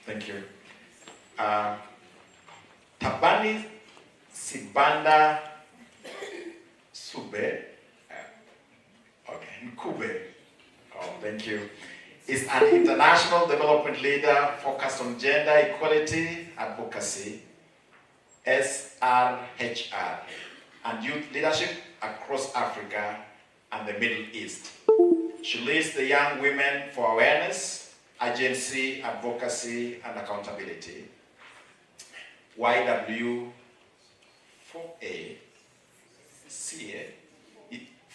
Thank you. Thabani Sibanda Sube, Nkube, thank you, is an international development leader focused on gender equality advocacy, SRHR, and youth leadership across Africa and the Middle East. She leads the Young Women for Awareness, Agency, Advocacy, and Accountability, YW4A,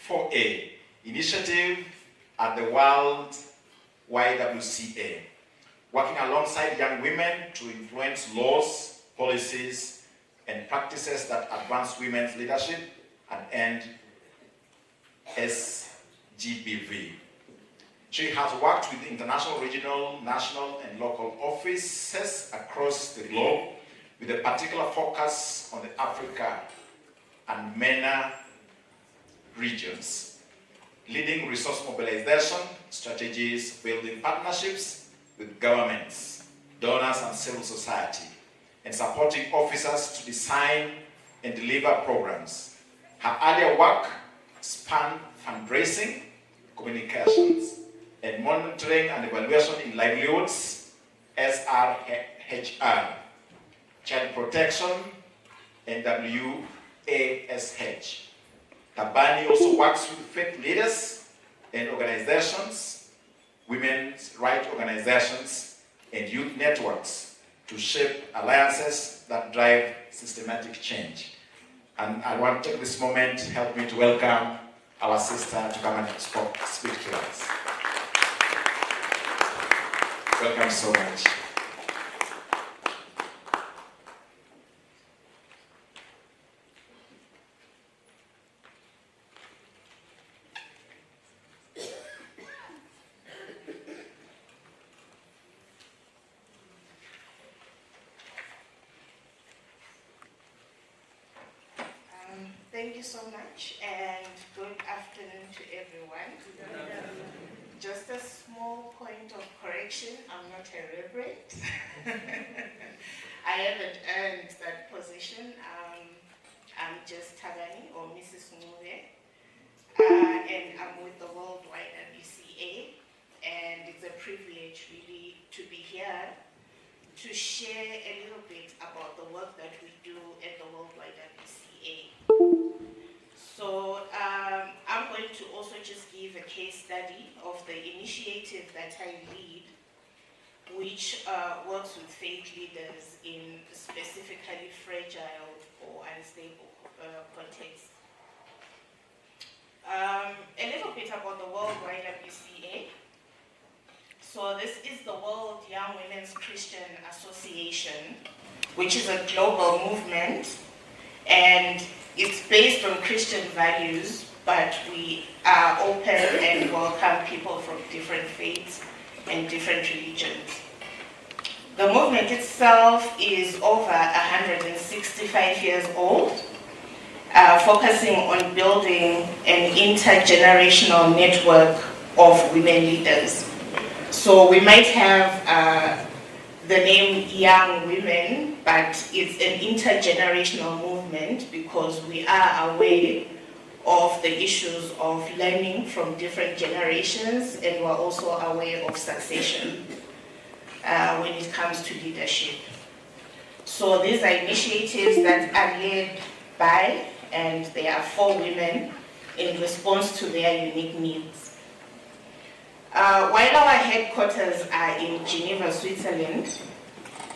4A initiative at the World YWCA, working alongside young women to influence laws, policies, and practices that advance women's leadership and end SGBV. She has worked with international, regional, national, and local offices across the globe with a particular focus on the Africa and MENA regions, leading resource mobilization strategies, building partnerships with governments, donors, and civil society, and supporting officers to design and deliver programs. Her earlier work spanned fundraising, communications, and monitoring and evaluation in livelihoods, SRHR, child protection, and WASH. Tabani also works with faith leaders and organizations, women's rights organizations, and youth networks to shape alliances that drive systematic change. And I want to take this moment to help me to welcome our sister to come and speak to us. Welcome so much. Thank you so much, and good afternoon to everyone. Just a small point of correction, I'm not a reverend. I haven't earned that position. I'm just Tabani, or Mrs. Mube, and I'm with the Worldwide WCA, and it's a privilege really to be here to share a little bit about the work that we do at the Worldwide WCA. So I'm going to also just give a case study of the initiative that I lead, which works with faith leaders in specifically fragile or unstable contexts. A little bit about the Worldwide WCA. So this is the World Young Women's Christian Association, which is a global movement, and it's based on Christian values, but we are open and welcome people from different faiths and different religions. The movement itself is over 165 years old, focusing on building an intergenerational network of women leaders. So we might have the name Young Women, but it's an intergenerational movement because we are aware of the issues of learning from different generations, and we're also aware of succession when it comes to leadership. So these are initiatives that are led by, and they are for women in response to their unique needs. While our headquarters are in Geneva, Switzerland,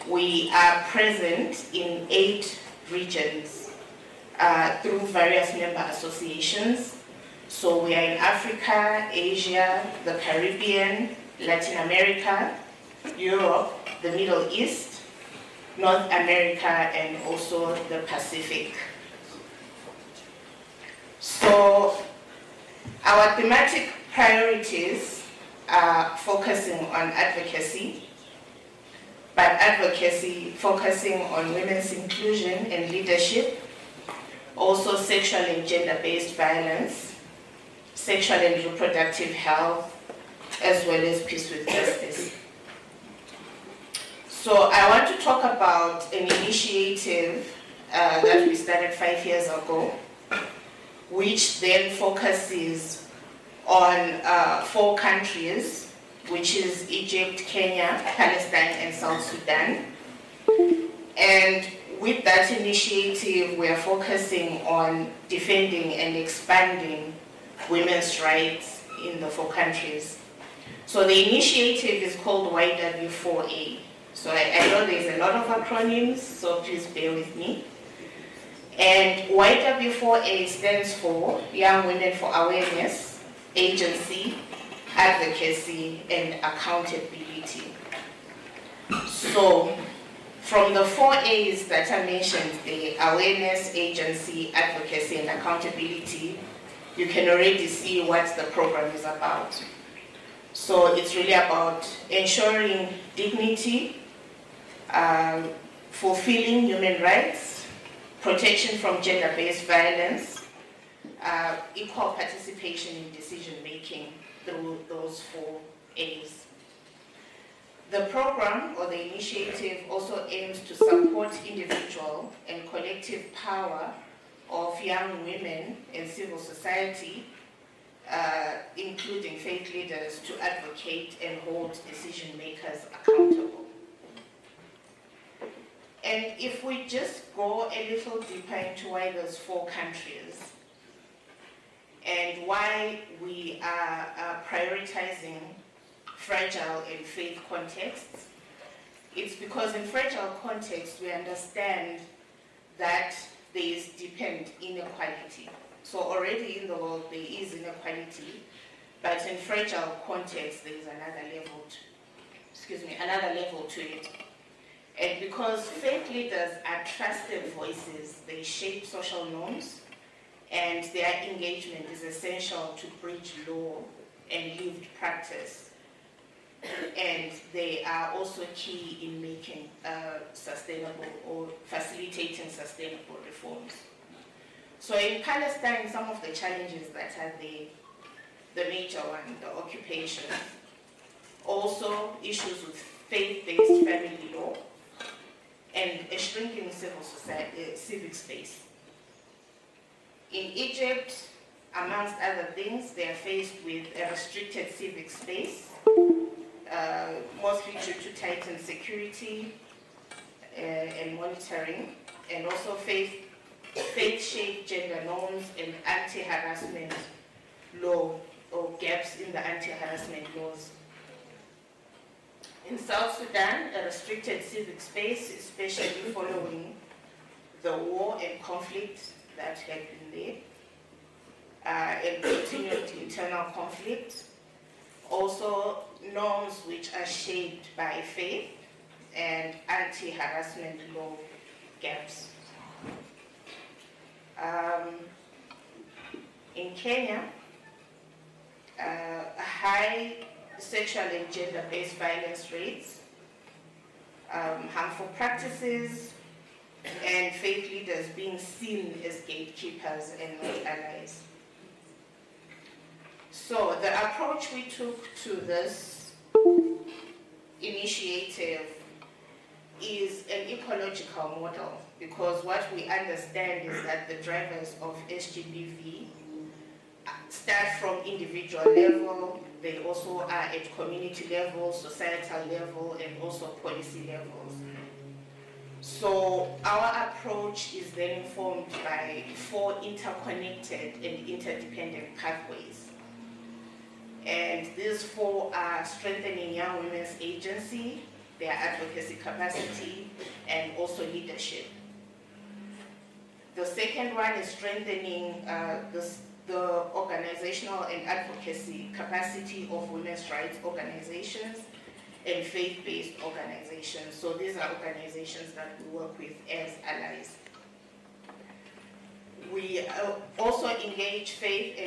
we are present in 8 regions through various member associations. So we are in Africa, Asia, the Caribbean, Latin America, Europe, the Middle East, North America, and also the Pacific. So our thematic priorities are focusing on advocacy, but advocacy focusing on women's inclusion and leadership, also sexual and gender-based violence, sexual and reproductive health, as well as peace with justice. So I want to talk about an initiative that we started 5 years ago, which then focuses on 4 countries, which is Egypt, Kenya, Palestine, and South Sudan. And with that initiative, we are focusing on defending and expanding women's rights in the 4 countries. So the initiative is called YW4A. So I know there's a lot of acronyms, so please bear with me. And YW4A stands for Young Women for Awareness, Agency, Advocacy, and Accountability. So, from the 4 A's that I mentioned, the awareness, agency, advocacy, and accountability, you can already see what the program is about. So it's really about ensuring dignity, fulfilling human rights, protection from gender-based violence, equal participation in decision-making through those 4 A's. The program or the initiative also aims to support individual and collective power of young women in civil society, including faith leaders, to advocate and hold decision makers accountable. And if we just go a little deeper into why those 4 countries and why we are prioritizing fragile and faith contexts, it's because in fragile contexts we understand that there is deepened inequality. So already in the world there is inequality, but in fragile contexts there is another level to it. And because faith leaders are trusted voices, they shape social norms, and their engagement is essential to bridge law and lived practice. And they are also key in making sustainable or facilitating sustainable reforms. So in Palestine, some of the challenges that are the major one, the occupation, also issues with faith-based family law, and a shrinking civic space. In Egypt, amongst other things, they are faced with a restricted civic space, mostly due to tightened security and monitoring, and also faith-shaped gender norms and anti-harassment law, or gaps in the anti-harassment laws. In South Sudan, a restricted civic space, especially following the war and conflict that had been there, and continued internal conflict. Also, norms which are shaped by faith and anti-harassment law gaps. In Kenya, high sexual and gender-based violence rates, harmful practices, and faith leaders being seen as gatekeepers and not allies. So the approach we took to this initiative is an ecological model, because what we understand is that the drivers of SGBV start from individual level, they also are at community level, societal level, and also policy levels. So our approach is then informed by 4 interconnected and interdependent pathways. And these 4 are strengthening young women's agency, their advocacy capacity, and also leadership. The second one is strengthening the organizational and advocacy capacity of women's rights organizations and faith-based organizations. So these are organizations that we work with as allies. We also engage faith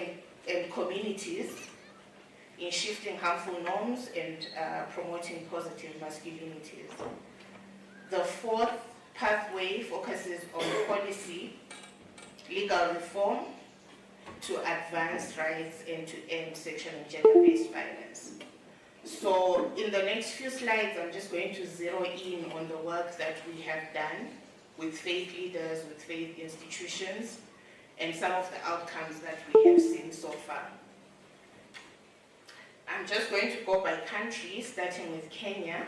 and communities in shifting harmful norms and promoting positive masculinities. The 4th pathway focuses on policy, legal reform to advance rights and to end sexual and gender-based violence. So in the next few slides, I'm just going to zero in on the work that we have done with faith leaders, with faith institutions, and some of the outcomes that we have seen so far. I'm just going to go by country, starting with Kenya.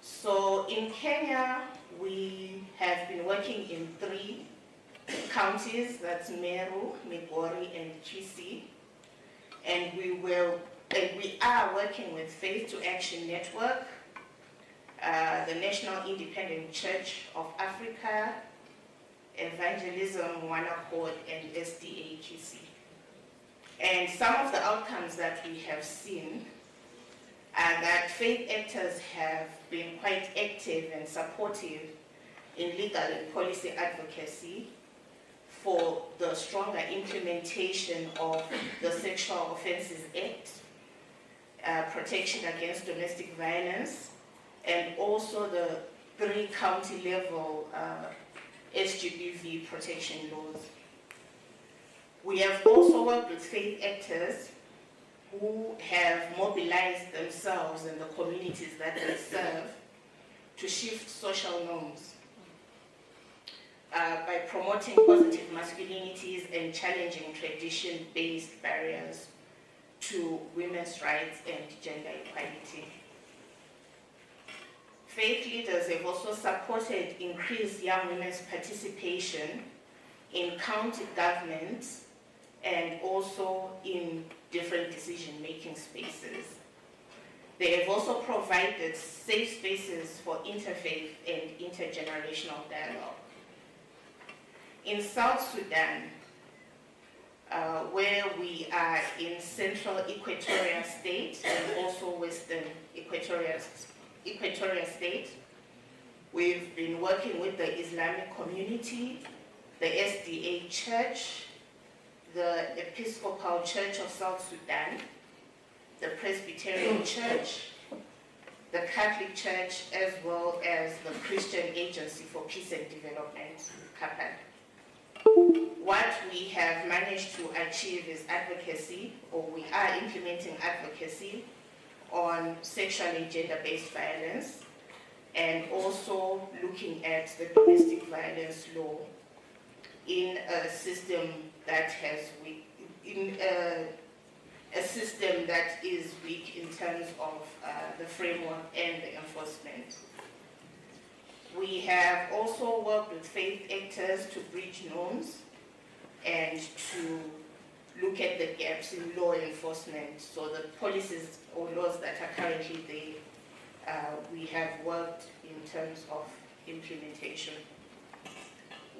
So in Kenya, we have been working in 3 counties, that's Meru, Migori, and Kisii. And we are working with Faith to Action Network, the National Independent Church of Africa, Evangelism One Accord, and SDA Kisii. And some of the outcomes that we have seen that faith actors have been quite active and supportive in legal and policy advocacy for the stronger implementation of the Sexual Offences Act, protection against domestic violence, and also the 3 county level SGBV protection laws. We have also worked with faith actors who have mobilized themselves and the communities that they serve to shift social norms by promoting positive masculinities and challenging tradition-based barriers to women's rights and gender equality. Faith leaders have also supported increased young women's participation in county governments and also in different decision-making spaces. They have also provided safe spaces for interfaith and intergenerational dialogue. In South Sudan, where we are in Central Equatorial State and also Western Equatorial State, we've been working with the Islamic community, the SDA Church, the Episcopal Church of South Sudan, the Presbyterian Church, the Catholic Church, as well as the Christian Agency for Peace and Development, CAPAD. What we have managed to achieve is advocacy, or we are implementing advocacy on sexual and gender-based violence, and also looking at the domestic violence law in a system that is weak in terms of the framework and the enforcement. We have also worked with faith actors to bridge norms and to look at the gaps in law enforcement. So the policies or laws that are currently there, we have worked in terms of implementation.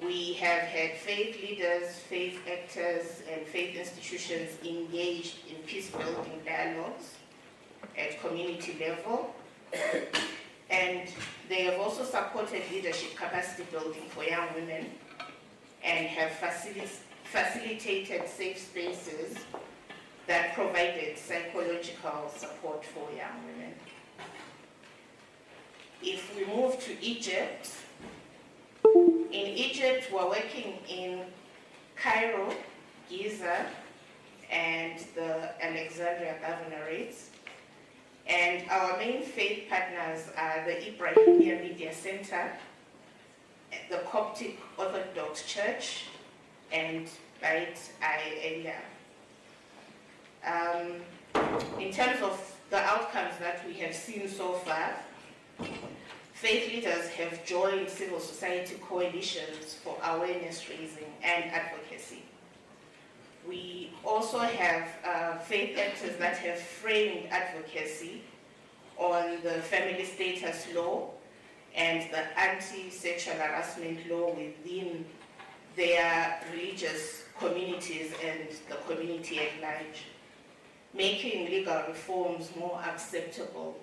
We have had faith leaders, faith actors, and faith institutions engaged in peace-building dialogues at community level. And they have also supported leadership capacity building for young women and have facilitated safe spaces that provided psychological support for young women. If we move to Egypt, in Egypt we're working in Cairo, Giza, and the Alexandria Governorates. And our main faith partners are the Ibrahimiyya Media Center, the Coptic Orthodox Church, and Beit Elia. In terms of the outcomes that we have seen so far, faith leaders have joined civil society coalitions for awareness raising and advocacy. We also have faith actors that have framed advocacy on the family status law and the anti-sexual harassment law within their religious communities and the community at large, making legal reforms more acceptable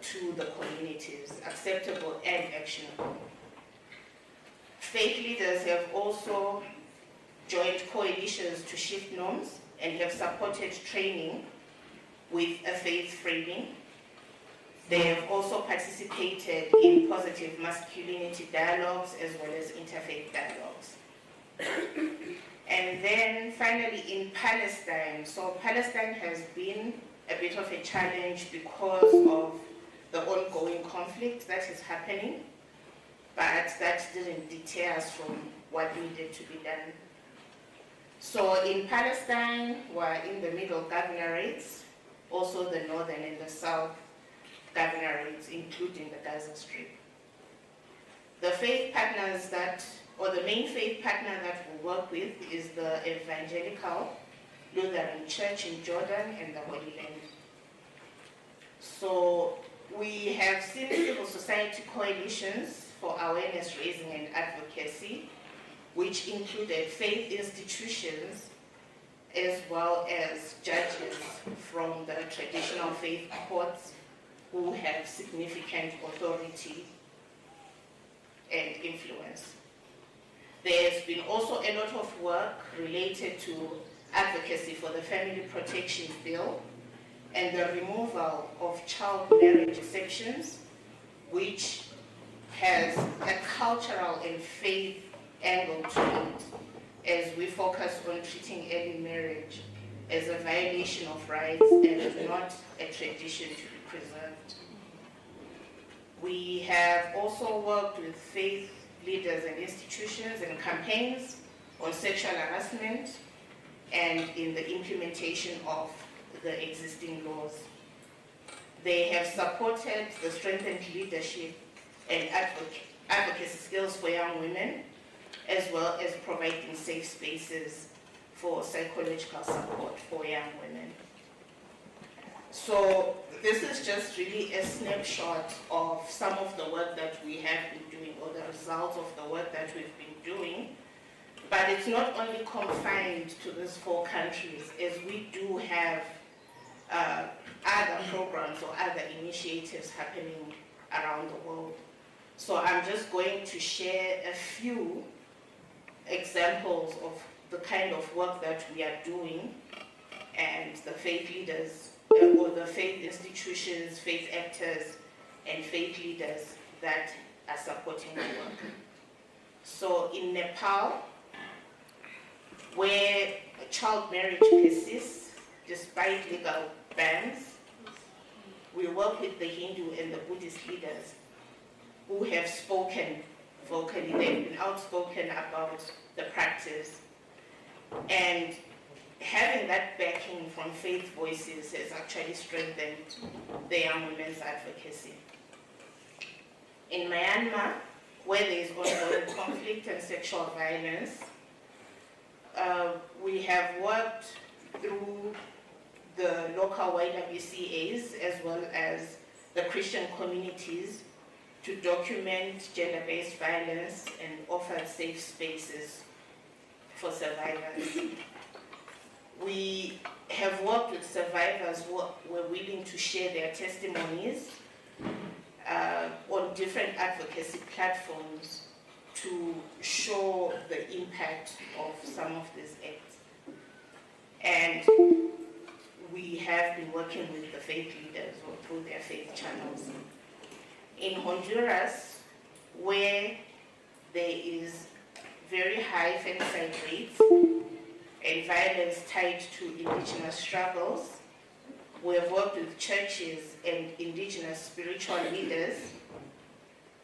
to the communities, acceptable and actionable. Faith leaders have also joined coalitions to shift norms and have supported training with a faith framing. They have also participated in positive masculinity dialogues as well as interfaith dialogues. And then finally in Palestine. So Palestine has been a bit of a challenge because of the ongoing conflict that is happening, but that didn't deter us from what needed to be done. So in Palestine, we're in the middle governorates, also the northern and the south governorates, including the Gaza Strip. The faith partners or the main faith partner that we work with is the Evangelical Lutheran Church in Jordan and the Holy Land. So we have seen civil society coalitions for awareness raising and advocacy, which included faith institutions as well as judges from the traditional faith courts who have significant authority and influence. There's been also a lot of work related to advocacy for the Family Protection Bill and the removal of child marriage exceptions, which has a cultural and faith angle to it, as we focus on treating early marriage as a violation of rights and not a tradition to be preserved. We have also worked with faith leaders and institutions and campaigns on sexual harassment and in the implementation of the existing laws. They have supported the strengthened leadership and advocacy skills for young women, as well as providing safe spaces for psychological support for young women. So this is just really a snapshot of some of the work that we have been doing, or the results of the work that we've been doing. But it's not only confined to these 4 countries, as we do have other programs or other initiatives happening around the world. So I'm just going to share a few examples of the kind of work that we are doing, and the faith leaders, or the faith institutions, faith actors, and faith leaders that are supporting the work. So in Nepal, where child marriage persists despite legal bans, we work with the Hindu and the Buddhist leaders who have spoken vocally. They've been outspoken about the practice. And having that backing from faith voices has actually strengthened the young women's advocacy. In Myanmar, where there is ongoing conflict and sexual violence, we have worked through the local YWCAs as well as the Christian communities to document gender-based violence and offer safe spaces for survivors. We have worked with survivors who were willing to share their testimonies on different advocacy platforms to show the impact of some of these acts. And we have been working with the faith leaders or through their faith channels. In Honduras, where there is very high femicide rates and violence tied to indigenous struggles, we have worked with churches and indigenous spiritual leaders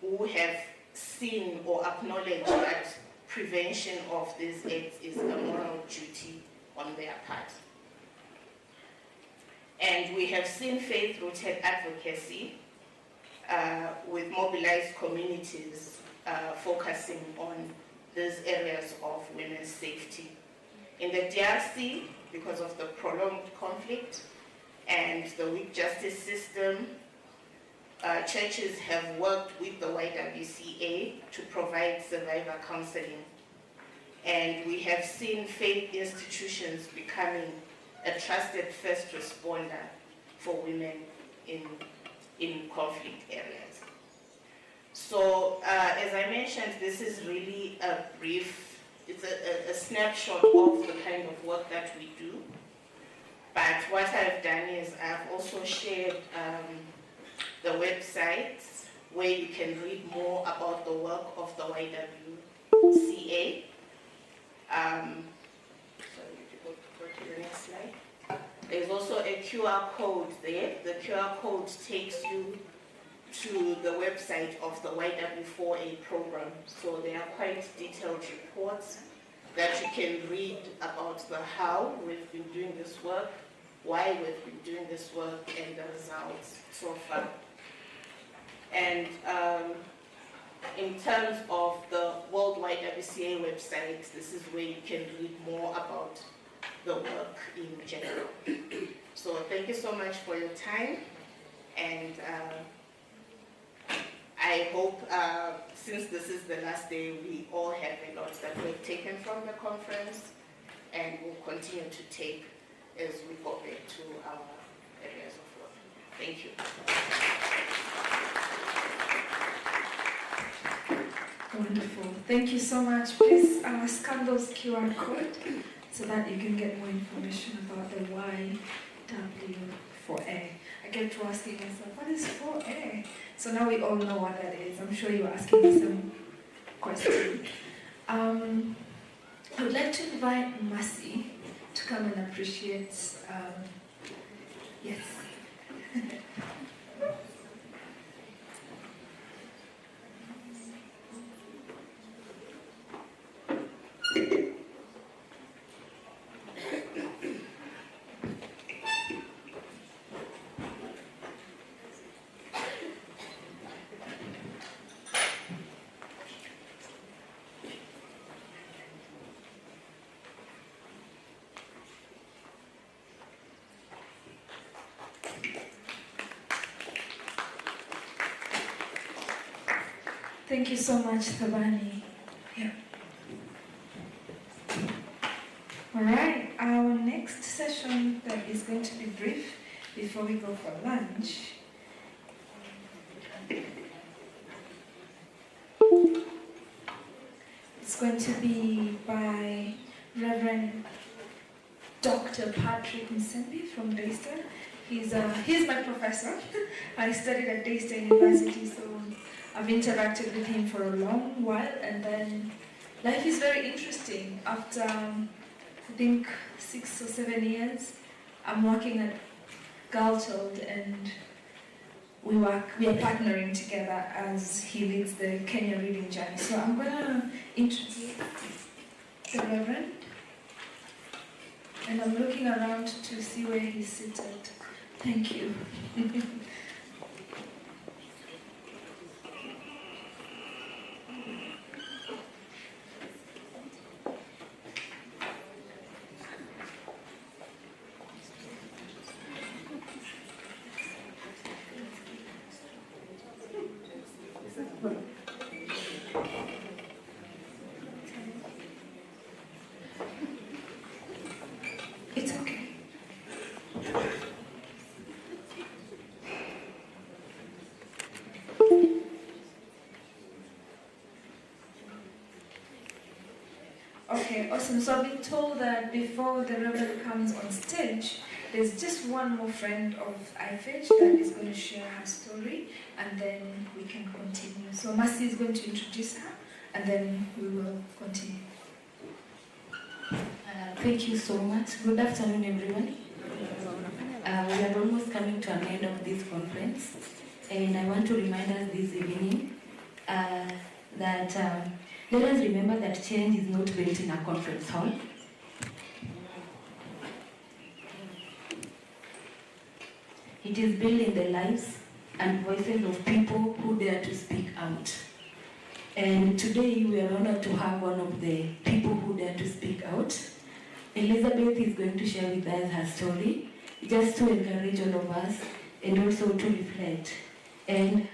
who have seen or acknowledged that prevention of these acts is a moral duty on their part. And we have seen faith-rooted advocacy with mobilized communities focusing on these areas of women's safety. In the DRC, because of the prolonged conflict and the weak justice system, churches have worked with the YWCA to provide survivor counseling. And we have seen faith institutions becoming a trusted first responder for women in conflict areas. So, as I mentioned, this is really a brief, it's a snapshot of the kind of work that we do. But what I've done is I've also shared the websites where you can read more about the work of the YWCA. So if you go to the next slide. There's also a QR code there. The QR code takes you to the website of the YW4A program. So there are quite detailed reports that you can read about the how we've been doing this work, why we've been doing this work, and the results so far. And in terms of the World YWCA website, this is where you can read more about the work in general. So thank you so much for your time, and I hope since this is the last day, we all have a lot that we've taken from the conference, and will continue to take as we go back to our areas of work. Thank you. Wonderful. Thank you so much. Please scan those QR code so that you can get more information about the YW4A. I kept asking myself, what is 4A? So now we all know what that is. I'm sure you're asking me some questions. I would like to invite Mercy to come and appreciate. Yes. Thank you so much, Thabani. Yeah. All right, our next session that is going to be brief before we go for lunch. It's going to be by Reverend Dr. Patrick Nsembi from Daystar. He's my professor. I studied at Daystar University, so I've interacted with him for a long while, and then life is very interesting. After, I think, 6 or 7 years, I'm working at Galtold, and we are partnering together as he leads the Kenya Reading Journey. So I'm going to introduce the Reverend, and I'm looking around to see where he's seated. Thank you. It's okay. Okay, awesome. So I've been told that before the Reverend comes on stage, there's just one more friend of IFH that is going to share her story, and then we can continue. So Mercy is going to introduce her, and then we will continue. Thank you so much. Good afternoon, everyone. We are almost coming to an end of this conference, and I want to remind us this evening that let us remember that change is not built in a conference hall. It is built in the lives and voices of people who dare to speak out. And today we are honored to have one of the people who dare to speak out. Elizabeth is going to share with us her story, just to encourage all of us and also to reflect. And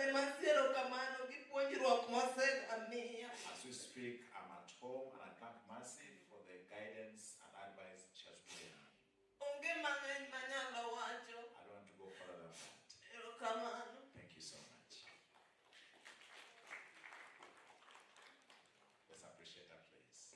As we speak, I'm at home and I thank Mercy for the guidance and advice she has given me. I don't want to go further than that. Thank you so much. Let's appreciate her, please.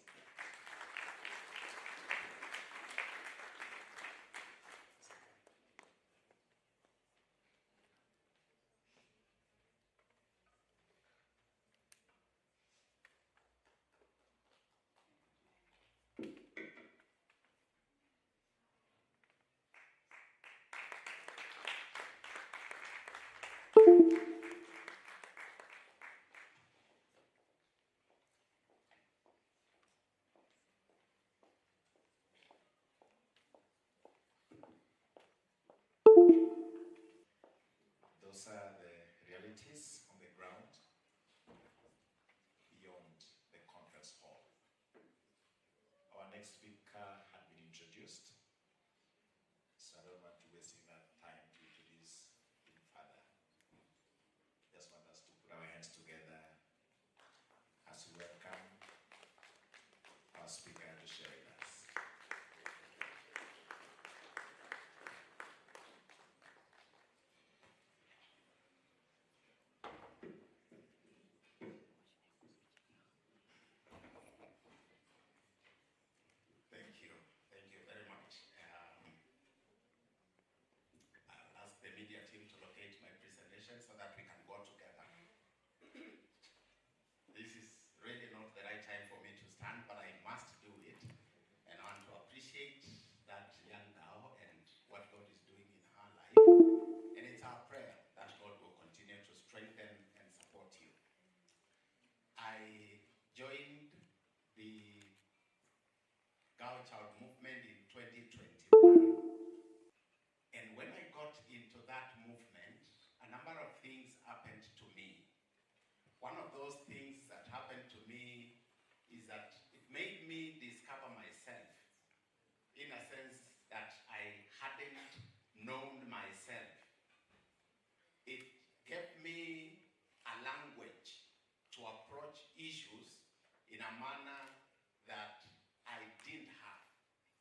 Those are the realities on the ground beyond the conference hall. Our next speaker had been introduced, so I don't want to waste that time to introduce him further. Just want us to put our hands together as we welcome our speaker to share with us. Thank you very much. I'll ask the media team to locate my presentation so that we can go together. This is really not the right time for me to stand, but I must do it. And I want to appreciate that young girl and what God is doing in her life. And it's our prayer that God will continue to strengthen and support you. I joined the Girl Child movement in 2021. And when I got into that movement, a number of things happened to me. One of those things that happened to me is that it made me discover myself in a sense that I hadn't known myself. It gave me a language to approach issues in a manner that I didn't have.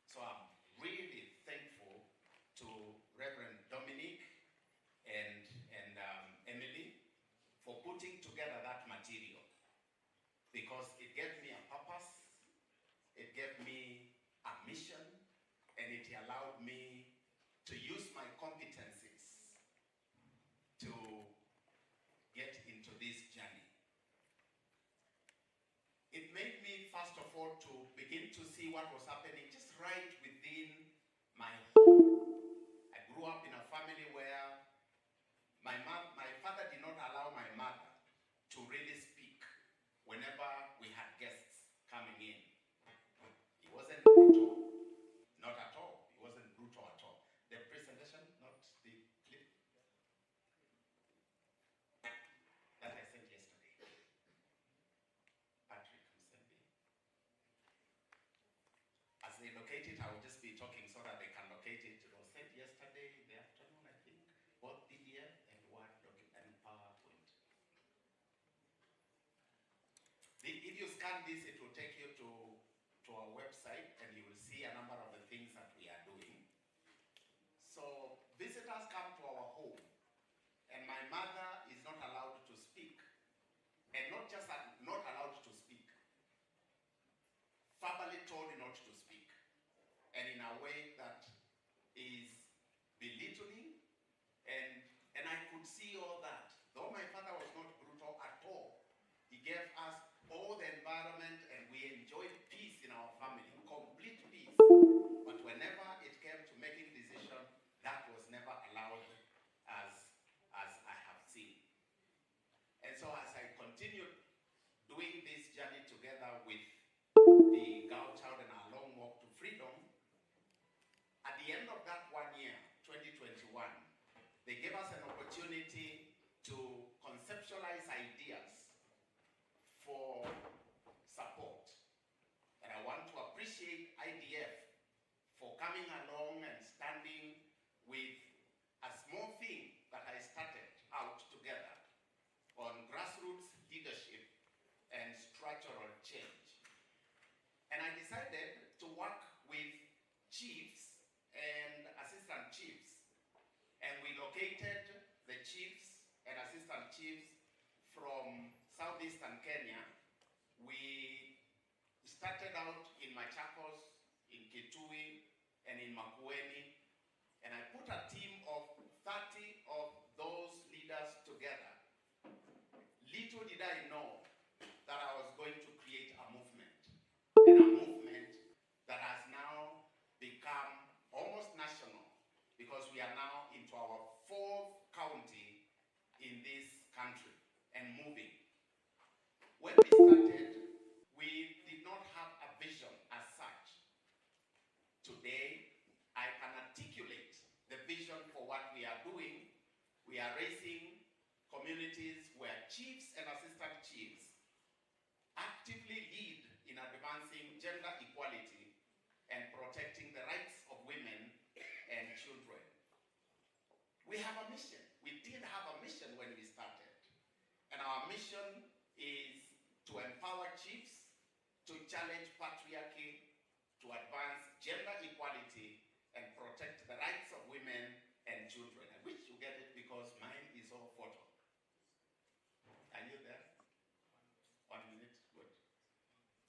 So I'm really thankful to Reverend Dominic and Emily for putting together that material, because it gave me a purpose, it gave me a mission, and it allowed me to use my competencies to get into this journey. It made me, first of all, to begin to see what was happening just right within my home. I grew up in a family where my father did not allow my mother to really speak whenever we had guests coming in. He wasn't brutal, not at all. He wasn't brutal at all. The presentation, not the clip that I sent yesterday. Patrick Musembi. As they locate it, I will just be talking so that they can locate it. It was sent yesterday in the afternoon, I think, both PDF and Word document and PowerPoint. If you scan this, it will take you to our website and you will see a number of the things that we are doing. So visitors come to our home and my mother is not allowed to speak. And not just not allowed to speak, verbally told not to speak. And in a way that is belittling, and I could see all that. Though my father was not brutal at all, he gave us all the environment and we enjoyed peace in our family, complete peace. But whenever it came to making decisions, that was never allowed as I have seen. And so as I continued doing this journey together with the Girl Child and our long walk to freedom, at the end of that 1 year, 2021, they gave us an opportunity to conceptualize ideas for support. And I want to appreciate IDF for coming along and standing with a small thing that I started out together and assistant chiefs from southeastern Kenya. We started out in Machakos, in Kitui, and in Makueni, and I put a team of 30 of those leaders together. Little did I know that I was going to create a movement, and a movement that has now become almost national, because we are now into our 4th county in this country and moving. When we started, we did not have a vision as such. Today, I can articulate the vision for what we are doing. We are raising communities where chiefs and assistant chiefs actively lead in advancing gender equality and protecting the rights of women and children. We have a mission. We did have a mission when we started. And our mission is to empower chiefs, to challenge patriarchy, to advance gender equality, and protect the rights of women and children. I wish you get it because mine is all photo. Are you there? 1 minute? Good.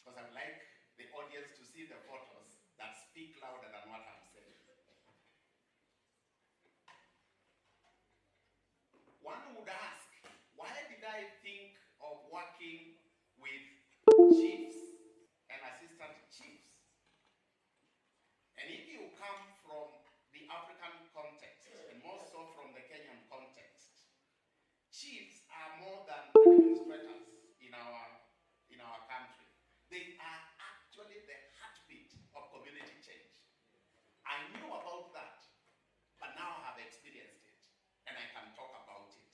Because I would like the audience to see the photos that speak louder than what I'm saying. One would ask, why did I think of working with chiefs and assistant chiefs? And if you come from the African context, and more so from the Kenyan context, chiefs are more than administrators in our country. They are actually the heartbeat of community change. I knew about that, but now I have experienced it, and I can talk about it.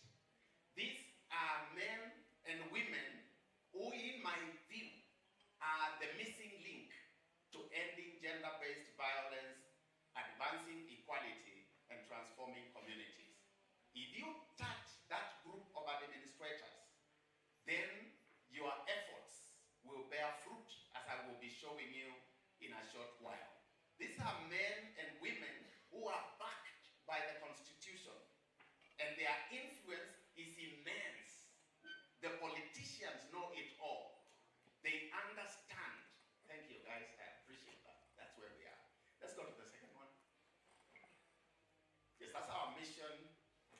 These are men and women who, in my view, are the missing link to ending gender-based violence, advancing equality, and transforming communities. If you touch that group of administrators, then your efforts will bear fruit, as I will be showing you in a short while. These are men and women who are backed by the Constitution, and their influence is immense. The politicians know it all. They understand. Thank you, guys. I appreciate that. That's where we are. Let's go to the second one. Yes, that's our mission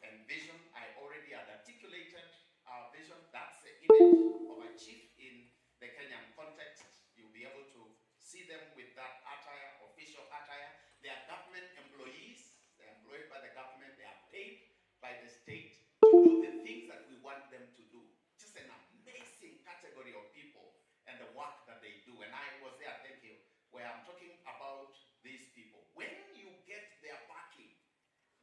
and vision. I already had articulated our vision. That's the image of a chief in the Kenyan context. You'll be able to see them with that attire, official attire. They are government employees. They're employed by the government. They are paid by the state to do the things that we want them to do. Just an amazing category of people and the work that they do. And I was there, thank you, where I'm talking about these people. When you get their backing,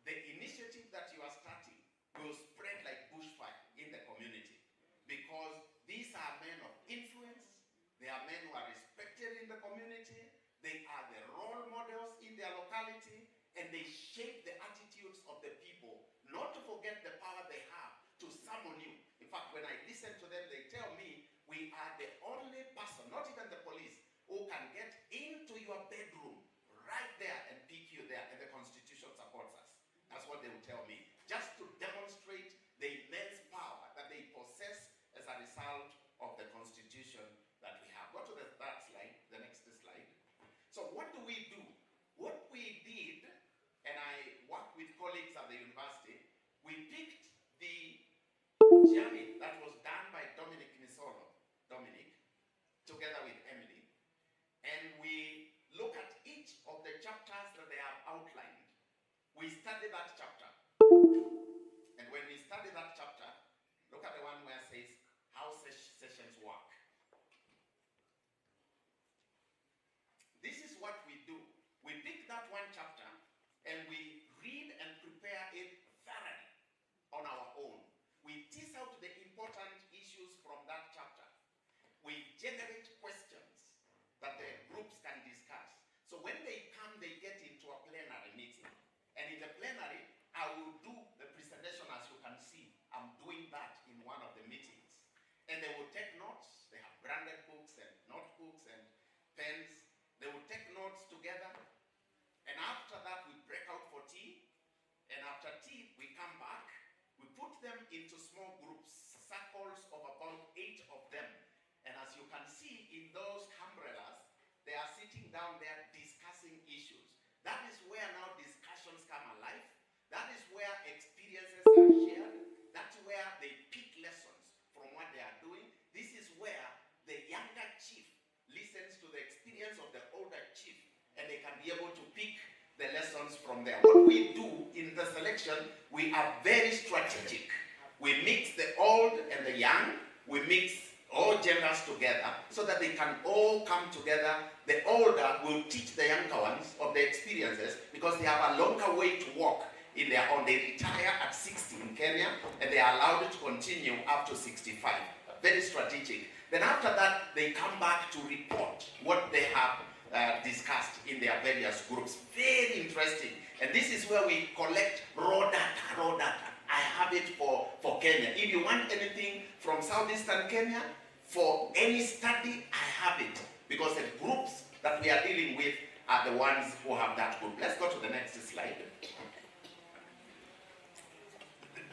the initiative that you are starting will spread like bushfire in the community, because these are men of influence. They are men who are respected in the community. They are the role models in their locality, and they shape the attitudes of the people, not to forget the power they have to summon you. In fact, when I listen to them, they tell me, we are the only person, not even the police, who can get into your bedroom right there and pick you there, and the Constitution supports us. That's what they will tell me. Just to demonstrate the immense power that they possess as a result of the Constitution that we have. Go to that slide, the next slide. So what do we do? What we did, and I worked with colleagues at the university, we picked the journey that was done by Dominic Misolo, together with Emily, and we look at each of the chapters that they have outlined. We study that chapter. And when we study that chapter, look at the one where it says how sessions work. This is what we do. We pick that one chapter and we read and prepare it thoroughly on our own. We tease out the important issues from that chapter. We generate questions that the groups can discuss. So when they come, they get into a plenary meeting. And in the plenary, I will do the presentation, as you can see. I'm doing that in one of the meetings. And they will take notes. They have branded books and notebooks and pens. They will take notes together. And after that, we break out for tea. And after tea, we come back. We put them into small groups, circles of about 8 of them. And as you can see in those umbrellas, they are sitting down there discussing issues. That is where now discussions come alive. That is where experiences are shared. That's where they pick lessons from what they are doing. This is where the younger chief listens to the experience of the older chief, and they can be able to pick the lessons from there. What we do in the selection, we are very strategic. We mix the old and the young. We mix all genders together so that they can all come together. The older will teach the younger ones of the experiences because they have a longer way to walk in their own. They retire at 60 in Kenya and they are allowed to continue up to 65. Very strategic. Then after that, they come back to report what they have discussed in their various groups. Very interesting. And this is where we collect raw data. I have it for Kenya. If you want anything from southeastern Kenya, for any study, I have it. Because the groups that we are dealing with are the ones who have that group. Let's go to the next slide.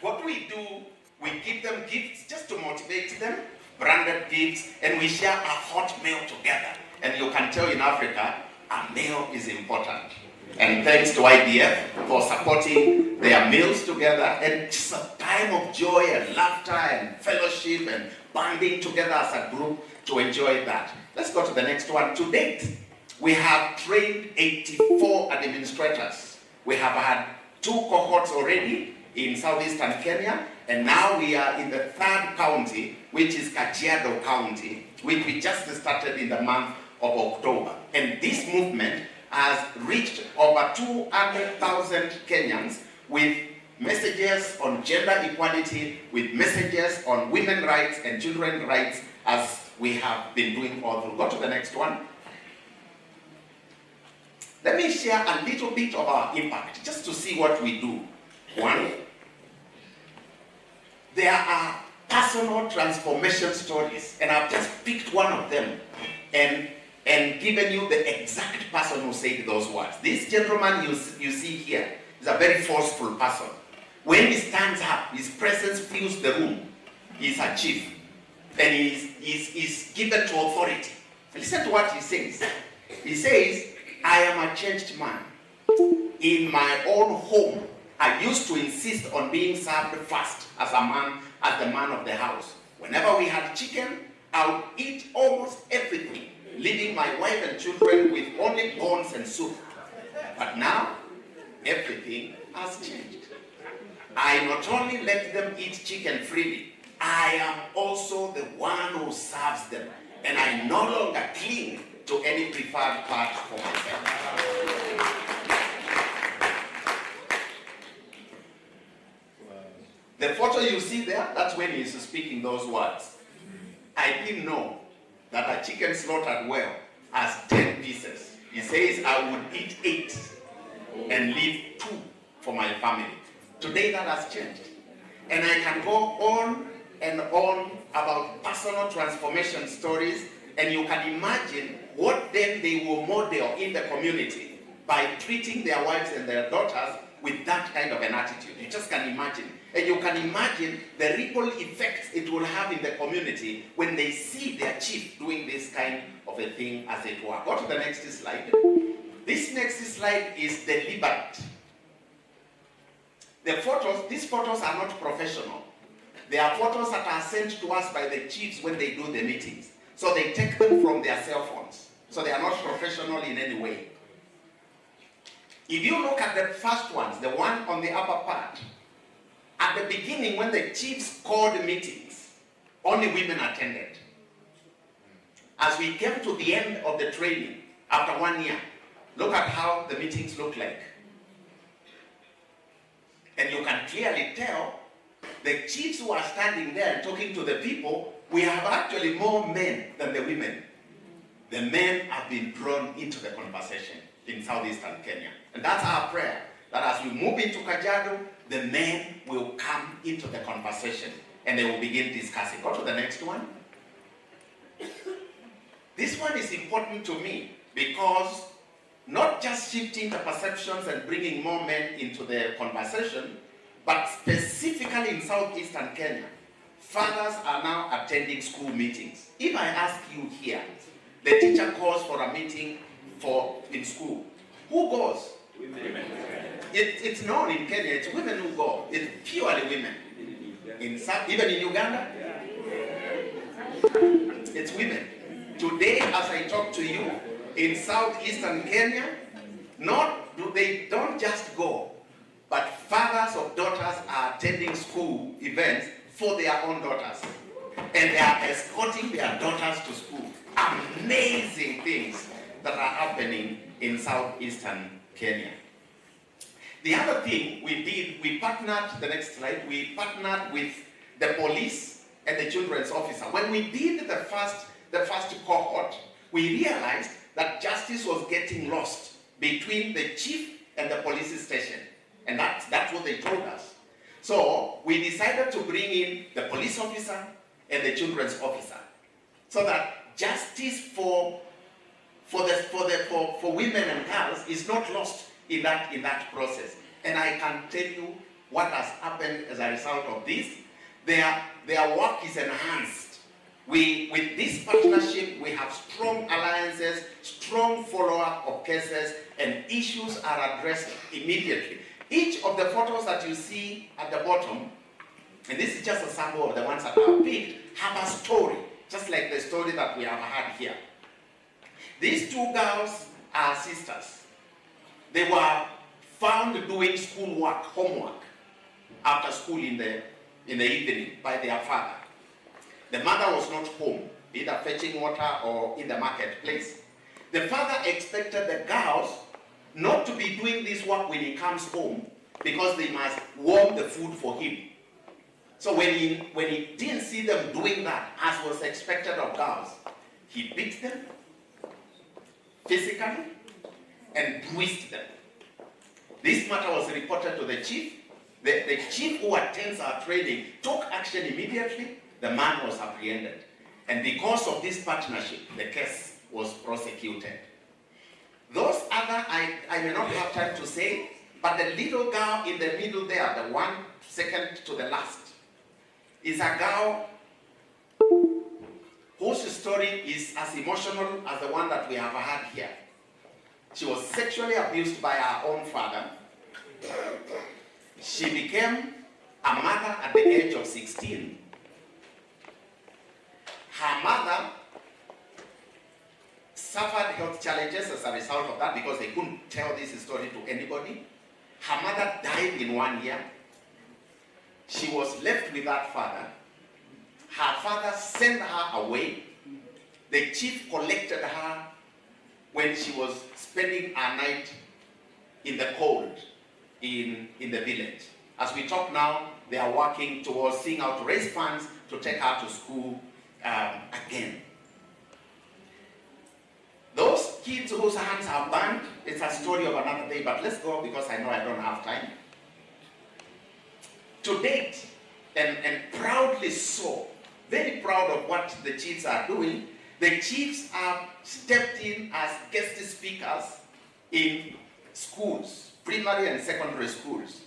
What we do, we give them gifts just to motivate them, branded gifts, and we share a hot meal together. And you can tell in Africa, a meal is important. And thanks to IDF for supporting their meals together, and just a time of joy and laughter and fellowship and bonding together as a group to enjoy that. Let's go to the next one. To date, we have trained 84 administrators. We have had 2 cohorts already in southeastern Kenya, and now we are in the 3rd county, which is Kajiado County, which we just started in the month of October. And this movement has reached over 200,000 Kenyans with messages on gender equality, with messages on women's rights and children's rights, as we have been doing all through. Go to the next one. Let me share a little bit of our impact, just to see what we do. 1, there are personal transformation stories, and I've just picked one of them and given you the exact person who said those words. This gentleman you see here is a very forceful person. When he stands up, his presence fills the room. He's a chief, and he's given to authority. Listen to what he says. He says, I am a changed man. In my own home, I used to insist on being served first as a man, as the man of the house. Whenever we had chicken, I would eat almost everything, leaving my wife and children with only bones and soup. But now, everything has changed. I not only let them eat chicken freely, I am also the one who serves them, and I no longer cling to any preferred part for myself. The photo you see there, that's when he's speaking those words. I didn't know that a chicken slaughtered well has 10 pieces. He says I would eat 8 and leave 2 for my family. Today that has changed. And I can go on and on about personal transformation stories, and you can imagine what then they will model in the community by treating their wives and their daughters with that kind of an attitude. You just can imagine. And you can imagine the ripple effects it will have in the community when they see their chief doing this kind of a thing, as it were. Go to the next slide. This next slide is deliberate. These photos are not professional. They are photos that are sent to us by the chiefs when they do the meetings. So they take them from their cell phones. So they are not professional in any way. If you look at the first ones, the one on the upper part, at the beginning when the chiefs called meetings, only women attended. As we came to the end of the training, after 1 year, look at how the meetings look like. And you can clearly tell the chiefs who are standing there and talking to the people, we have actually more men than the women. The men have been drawn into the conversation in southeastern Kenya. And that's our prayer, that as we move into Kajiado, the men will come into the conversation and they will begin discussing. Go to the next one. This one is important to me because not just shifting the perceptions and bringing more men into the conversation, But specifically in southeastern Kenya, fathers are now attending school meetings. If I ask you here, the teacher calls for a meeting in school, who goes? Women. It's known in Kenya, it's women who go. It's purely women. Even in Uganda, it's women. Today, as I talk to you, in southeastern Kenya, they don't just go, but fathers of daughters are attending school events for their own daughters. And they are escorting their daughters to school. Amazing things that are happening in southeastern Kenya. The other thing we did, we partnered with the police and the children's officer. When we did the first cohort, we realized that justice was getting lost between the chief and the police station. And that's what they told us. So we decided to bring in the police officer and the children's officer, so that justice for women and girls is not lost in that process. And I can tell you what has happened as a result of this. Their work is enhanced. With this partnership, we have strong alliances, strong follow-up of cases, and issues are addressed immediately. Each of the photos that you see at the bottom, and this is just a sample of the ones that are picked, have a story, just like the story that we have had here. These two girls are sisters. They were found doing schoolwork, homework, after school in the evening by their father. The mother was not home, either fetching water or in the marketplace. The father expected the girls not to be doing this work when he comes home, because they must warm the food for him. So when he didn't see them doing that, as was expected of girls, he beat them physically and bruised them. This matter was reported to the chief. The chief who attends our training took action immediately. The man was apprehended. And because of this partnership, the case was prosecuted. Those other, I may not have time to say, but the little girl in the middle there, the one second to the last, is a girl whose story is as emotional as the one that we have had here. She was sexually abused by her own father. She became a mother at the age of 16. Her mother suffered health challenges as a result of that, because they couldn't tell this story to anybody. Her mother died in 1 year. She was left with that father. Her father sent her away. The chief collected her when she was spending a night in the cold in the village. As we talk now, they are working towards seeing how to raise funds to take her to school again. Those kids whose hands are burned, it's a story of another day, but let's go, because I know I don't have time. To date, and proudly so, very proud of what the chiefs are doing, the chiefs have stepped in as guest speakers in schools, primary and secondary schools.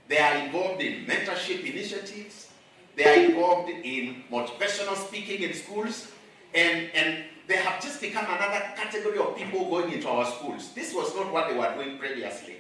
They are involved in mentorship initiatives. They are involved in motivational speaking in schools. And they have just become another category of people going into our schools. This was not what they were doing previously.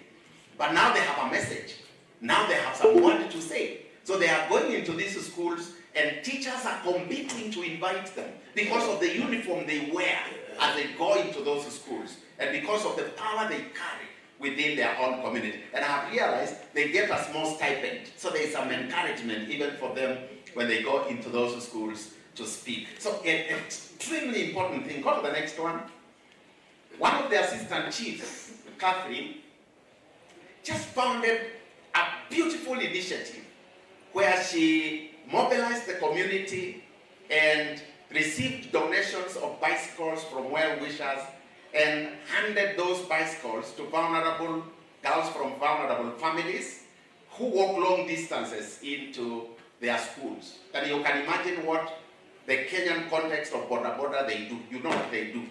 But now they have a message. Now they have some word to say. So they are going into these schools, and teachers are committing to invite them because of the uniform they wear as they go into those schools, and because of the power they carry within their own community. And I have realized they get a small stipend. So there is some encouragement even for them when they go into those schools to speak. So an extremely important thing. Go to the next one. One of the assistant chiefs, Catherine, just founded a beautiful initiative where she mobilized the community and received donations of bicycles from well-wishers and handed those bicycles to vulnerable girls from vulnerable families who walk long distances into their schools. And you can imagine what the Kenyan context of boda they do. You know what they do.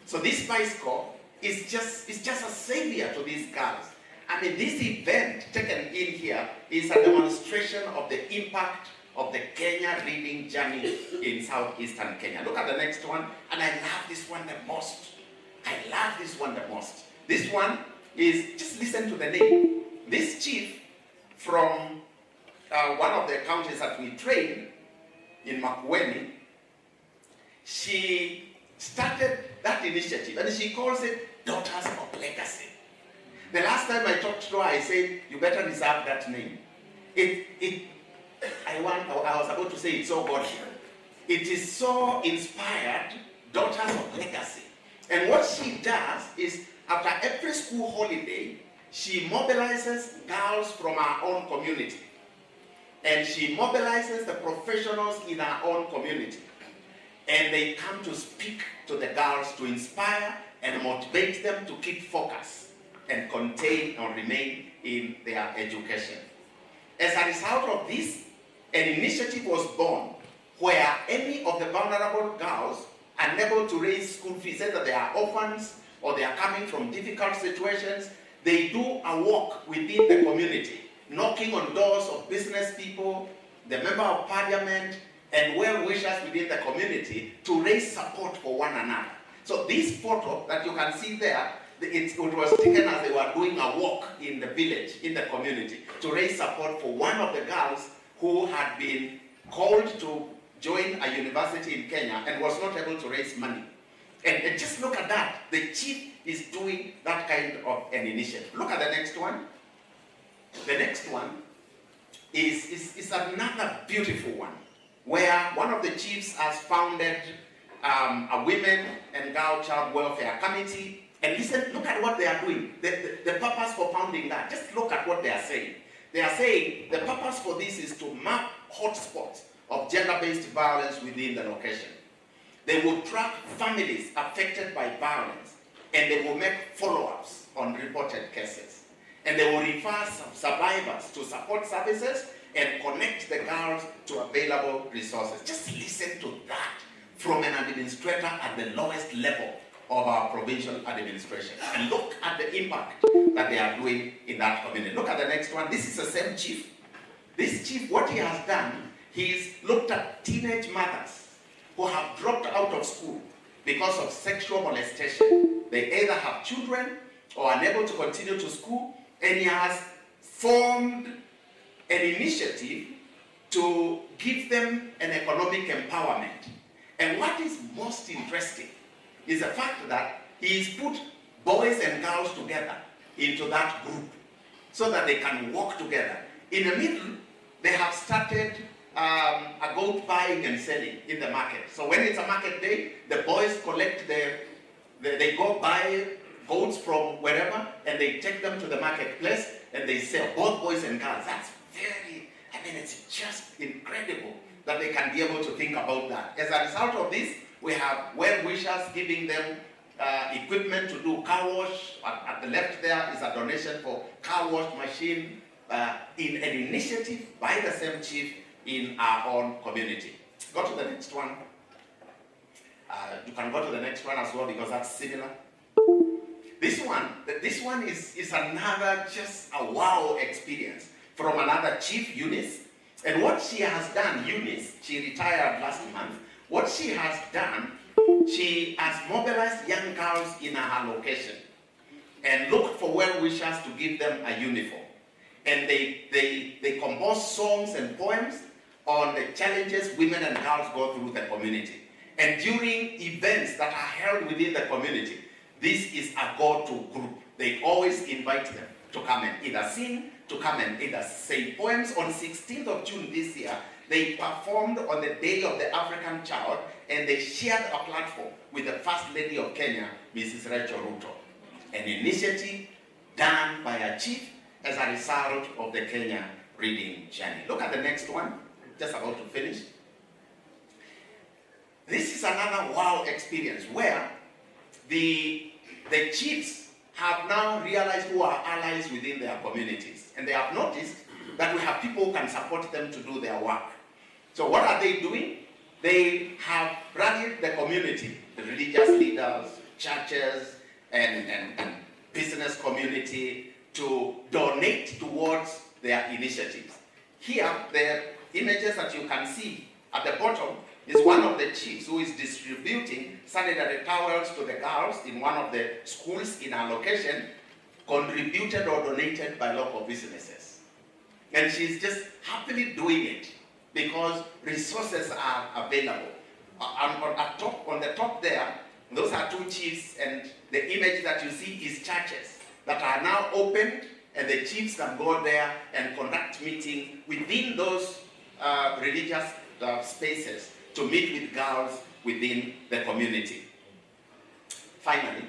So this bicycle is just a savior to these girls. I mean, this event taken in here is a demonstration of the impact of the Kenya reading journey in southeastern Kenya. Look at the next one, and I love this one the most. I love this one the most. This one is, just listen to the name. This chief from one of the counties that we trained in Makueni, she started that initiative and she calls it Daughters of Legacy. The last time I talked to her, I said, you better reserve that name. I was about to say it's so godly. It is so inspired, Daughters of Legacy. And what she does is, after every school holiday, she mobilizes girls from our own community. And she mobilizes the professionals in our own community. And they come to speak to the girls to inspire and motivate them to keep focus and contain or remain in their education. As a result of this, an initiative was born where any of the vulnerable girls unable to raise school fees, either they are orphans or they are coming from difficult situations, they do a walk within the community, knocking on doors of business people, the member of parliament, and well-wishers within the community to raise support for one another. So this photo that you can see there, it was taken as they were doing a walk in the village, in the community, to raise support for one of the girls who had been called to join a university in Kenya and was not able to raise money. And just look at that. The chief is doing that kind of an initiative. Look at the next one. The next one is another beautiful one, where one of the chiefs has founded a women and girl child welfare committee. And listen, look at what they are doing. The purpose for founding that, just look at what they are saying. They are saying the purpose for this is to map hotspots of gender-based violence within the location. They will track families affected by violence, and they will make follow-ups on reported cases. And they will refer survivors to support services and connect the girls to available resources. Just listen to that from an administrator at the lowest level of our provincial administration. And look at the impact that they are doing in that community. Look at the next one. This is the same chief. This chief, what he has done, he's looked at teenage mothers who have dropped out of school because of sexual molestation. They either have children or are unable to continue to school, and he has formed an initiative to give them an economic empowerment. And what is most interesting is the fact that he's put boys and girls together into that group so that they can work together. In the middle, they have started a goat buying and selling in the market. So when it's a market day, the boys collect they go buy goats from wherever and they take them to the marketplace and they sell, both boys and girls. That's it's just incredible that they can be able to think about that. As a result of this, we have well-wishers giving them equipment to do car wash. At the left there is a donation for car wash machine in an initiative by the same chief in our own community. Go to the next one. You can go to the next one as well because that's similar. This one is another just a wow experience from another chief, Eunice. And what she has done, Eunice, she retired last month. What she has done, she has mobilized young girls in her location and looked for well-wishers to give them a uniform. And they compose songs and poems on the challenges women and girls go through the community. And during events that are held within the community, this is a go-to group. They always invite them to come and either sing, to come and either say poems. On 16th of June this year, they performed on the Day of the African Child, and they shared a platform with the First Lady of Kenya, Mrs. Rachel Ruto. An initiative done by a chief as a result of the Kenya reading journey. Look at the next one, just about to finish. This is another wow experience where the chiefs have now realized who are allies within their communities. And they have noticed that we have people who can support them to do their work. So what are they doing? They have rallied the community, the religious leaders, churches, and business community, to donate towards their initiatives. Here, the images that you can see at the bottom is one of the chiefs who is distributing sanitary towels to the girls in one of the schools in our location, contributed or donated by local businesses. And she's just happily doing it because resources are available. On the top there, those are two chiefs, and the image that you see is churches that are now opened, and the chiefs can go there and conduct meetings within those religious spaces to meet with girls within the community. Finally,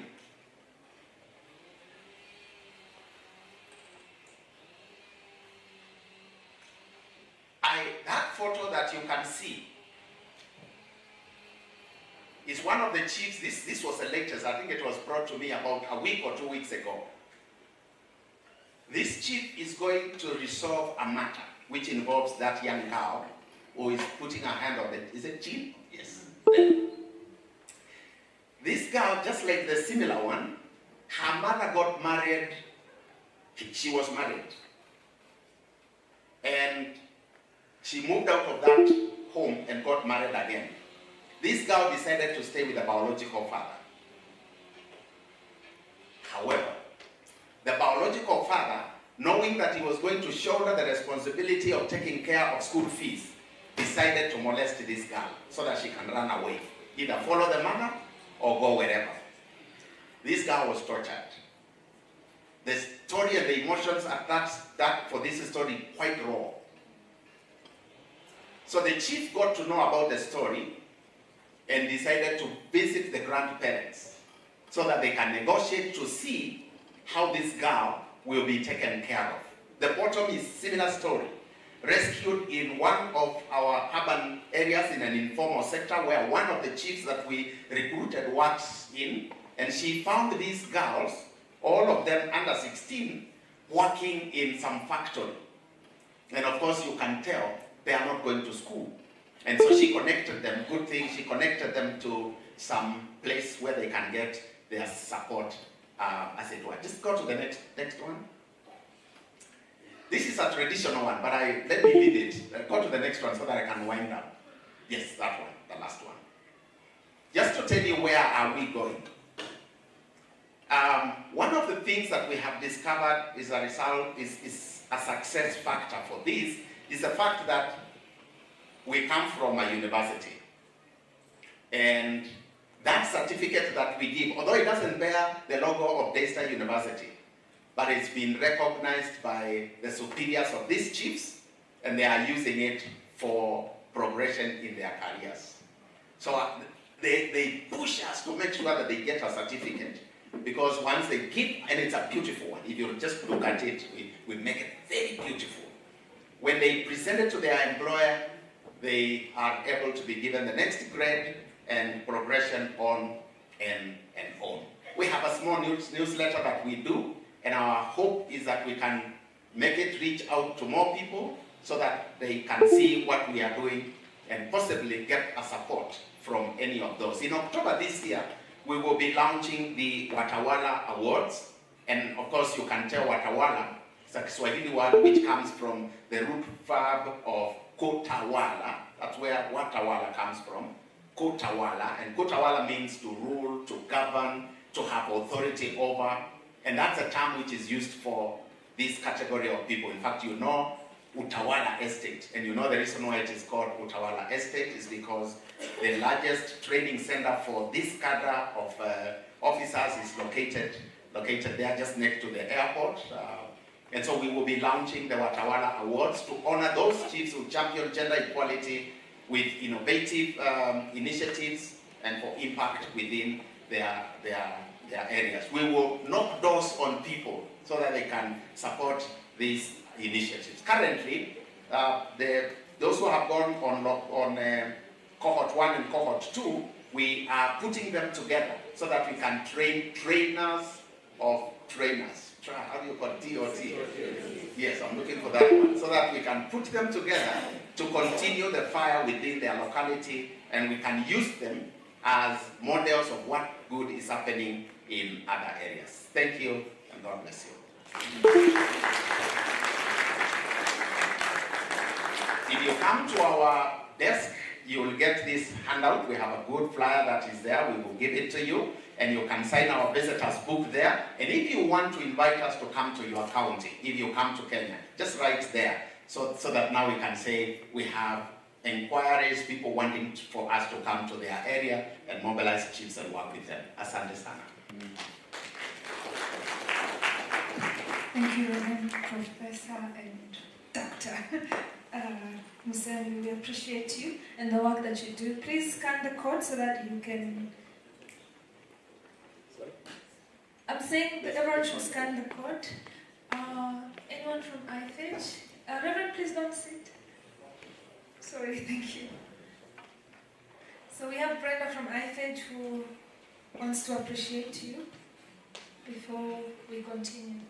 that photo that you can see is one of the chiefs. This was the latest. I think it was brought to me about a week or 2 weeks ago. This chief is going to resolve a matter which involves that young girl who is putting her hand on it. Is it Jean? Yes. This girl, just like the similar one, her mother got married. She was married. And she moved out of that home and got married again. This girl decided to stay with the biological father. However, the biological father, knowing that he was going to shoulder the responsibility of taking care of school fees, decided to molest this girl so that she can run away. Either follow the mother or go wherever. This girl was tortured. The story and the emotions are that for this story quite raw. So the chief got to know about the story and decided to visit the grandparents so that they can negotiate to see how this girl will be taken care of. The bottom is similar story. Rescued in one of our urban areas in an informal sector where one of the chiefs that we recruited works in, and she found these girls, all of them under 16, working in some factory. And of course you can tell they are not going to school. And so she connected them, good thing, she connected them to some place where they can get their support, as it were. Just go to the next one. This is a traditional one, but let me read it. Go to the next one so that I can wind up. Yes, that one, the last one. Just to tell you where are we going. One of the things that we have discovered is a result, is a success factor for this, is the fact that we come from a university. And that certificate that we give, although it doesn't bear the logo of Daystar University, but it's been recognized by the superiors of these chiefs, and they are using it for progression in their careers. So they push us to make sure that they get a certificate, because once they give, and it's a beautiful one, if you just look at it, we make it very beautiful. When they present it to their employer, they are able to be given the next grade and progression on and on. We have a small newsletter that we do, and our hope is that we can make it reach out to more people so that they can see what we are doing and possibly get a support from any of those. In October this year, we will be launching the Watawala Awards, and of course you can tell Watawala is a Kiswahili word which comes from the root verb of kotawala. That's where Watawala comes from, kotawala, and kotawala means to rule, to govern, to have authority over, and that's a term which is used for this category of people. In fact, you know Utawala Estate, and you know the reason why it is called Utawala Estate is because the largest training center for this cadre of officers is located there just next to the airport. And so we will be launching the Watawala Awards to honor those chiefs who champion gender equality with innovative initiatives and for impact within their areas. We will knock doors on people so that they can support these initiatives. Currently, those who have gone on cohort 1 and cohort 2, we are putting them together so that we can train trainers of trainers. How do you call it? TOT? Yes, I'm looking for that one. So that we can put them together to continue the fire within their locality, and we can use them as models of what good is happening in other areas. Thank you, and God bless you. If you come to our desk, you will get this handout. We have a good flyer that is there. We will give it to you, and you can sign our visitors book there. And if you want to invite us to come to your county, if you come to Kenya, just write there, so that now we can say we have inquiries, people wanting for us to come to their area and mobilize chiefs and work with them. Asante sana. Thank you, Reverend Professor and Dr. Musembi. We appreciate you and the work that you do. Please scan the code so that you can... I'm saying that everyone should scan the code. Anyone from IFH? Reverend, please don't sit. Sorry, thank you. So we have Brenda from IFH who wants to appreciate you before we continue.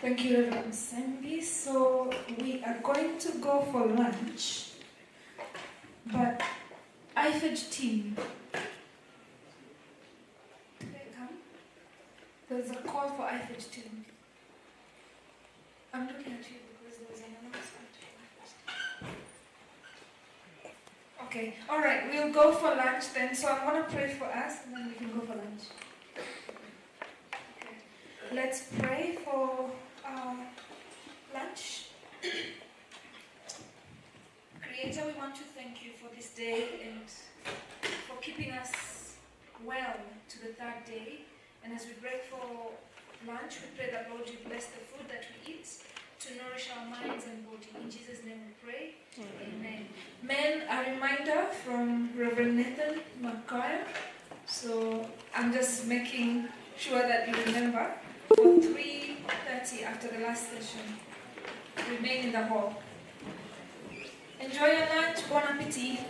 Thank you, Reverend Musembi. So we are going to go for lunch, but IFH team, do they come? There's a call for IFH team. I'm looking at you because there was an announcement. Okay, all right, we'll go for lunch then. So I'm going to pray for us and then we can go for lunch. Okay. Let's pray for lunch. Creator, we want to thank you for this day and for keeping us well to the third day. And as we break for lunch, we pray that, Lord, you bless the food that we eat to nourish our minds and body. In Jesus' name we pray. Amen. Men, a reminder from Reverend Nathan McCoy. So I'm just making sure that you remember for 3:30 after the last session. Remain in the hall. Enjoy your lunch. Bon appetit.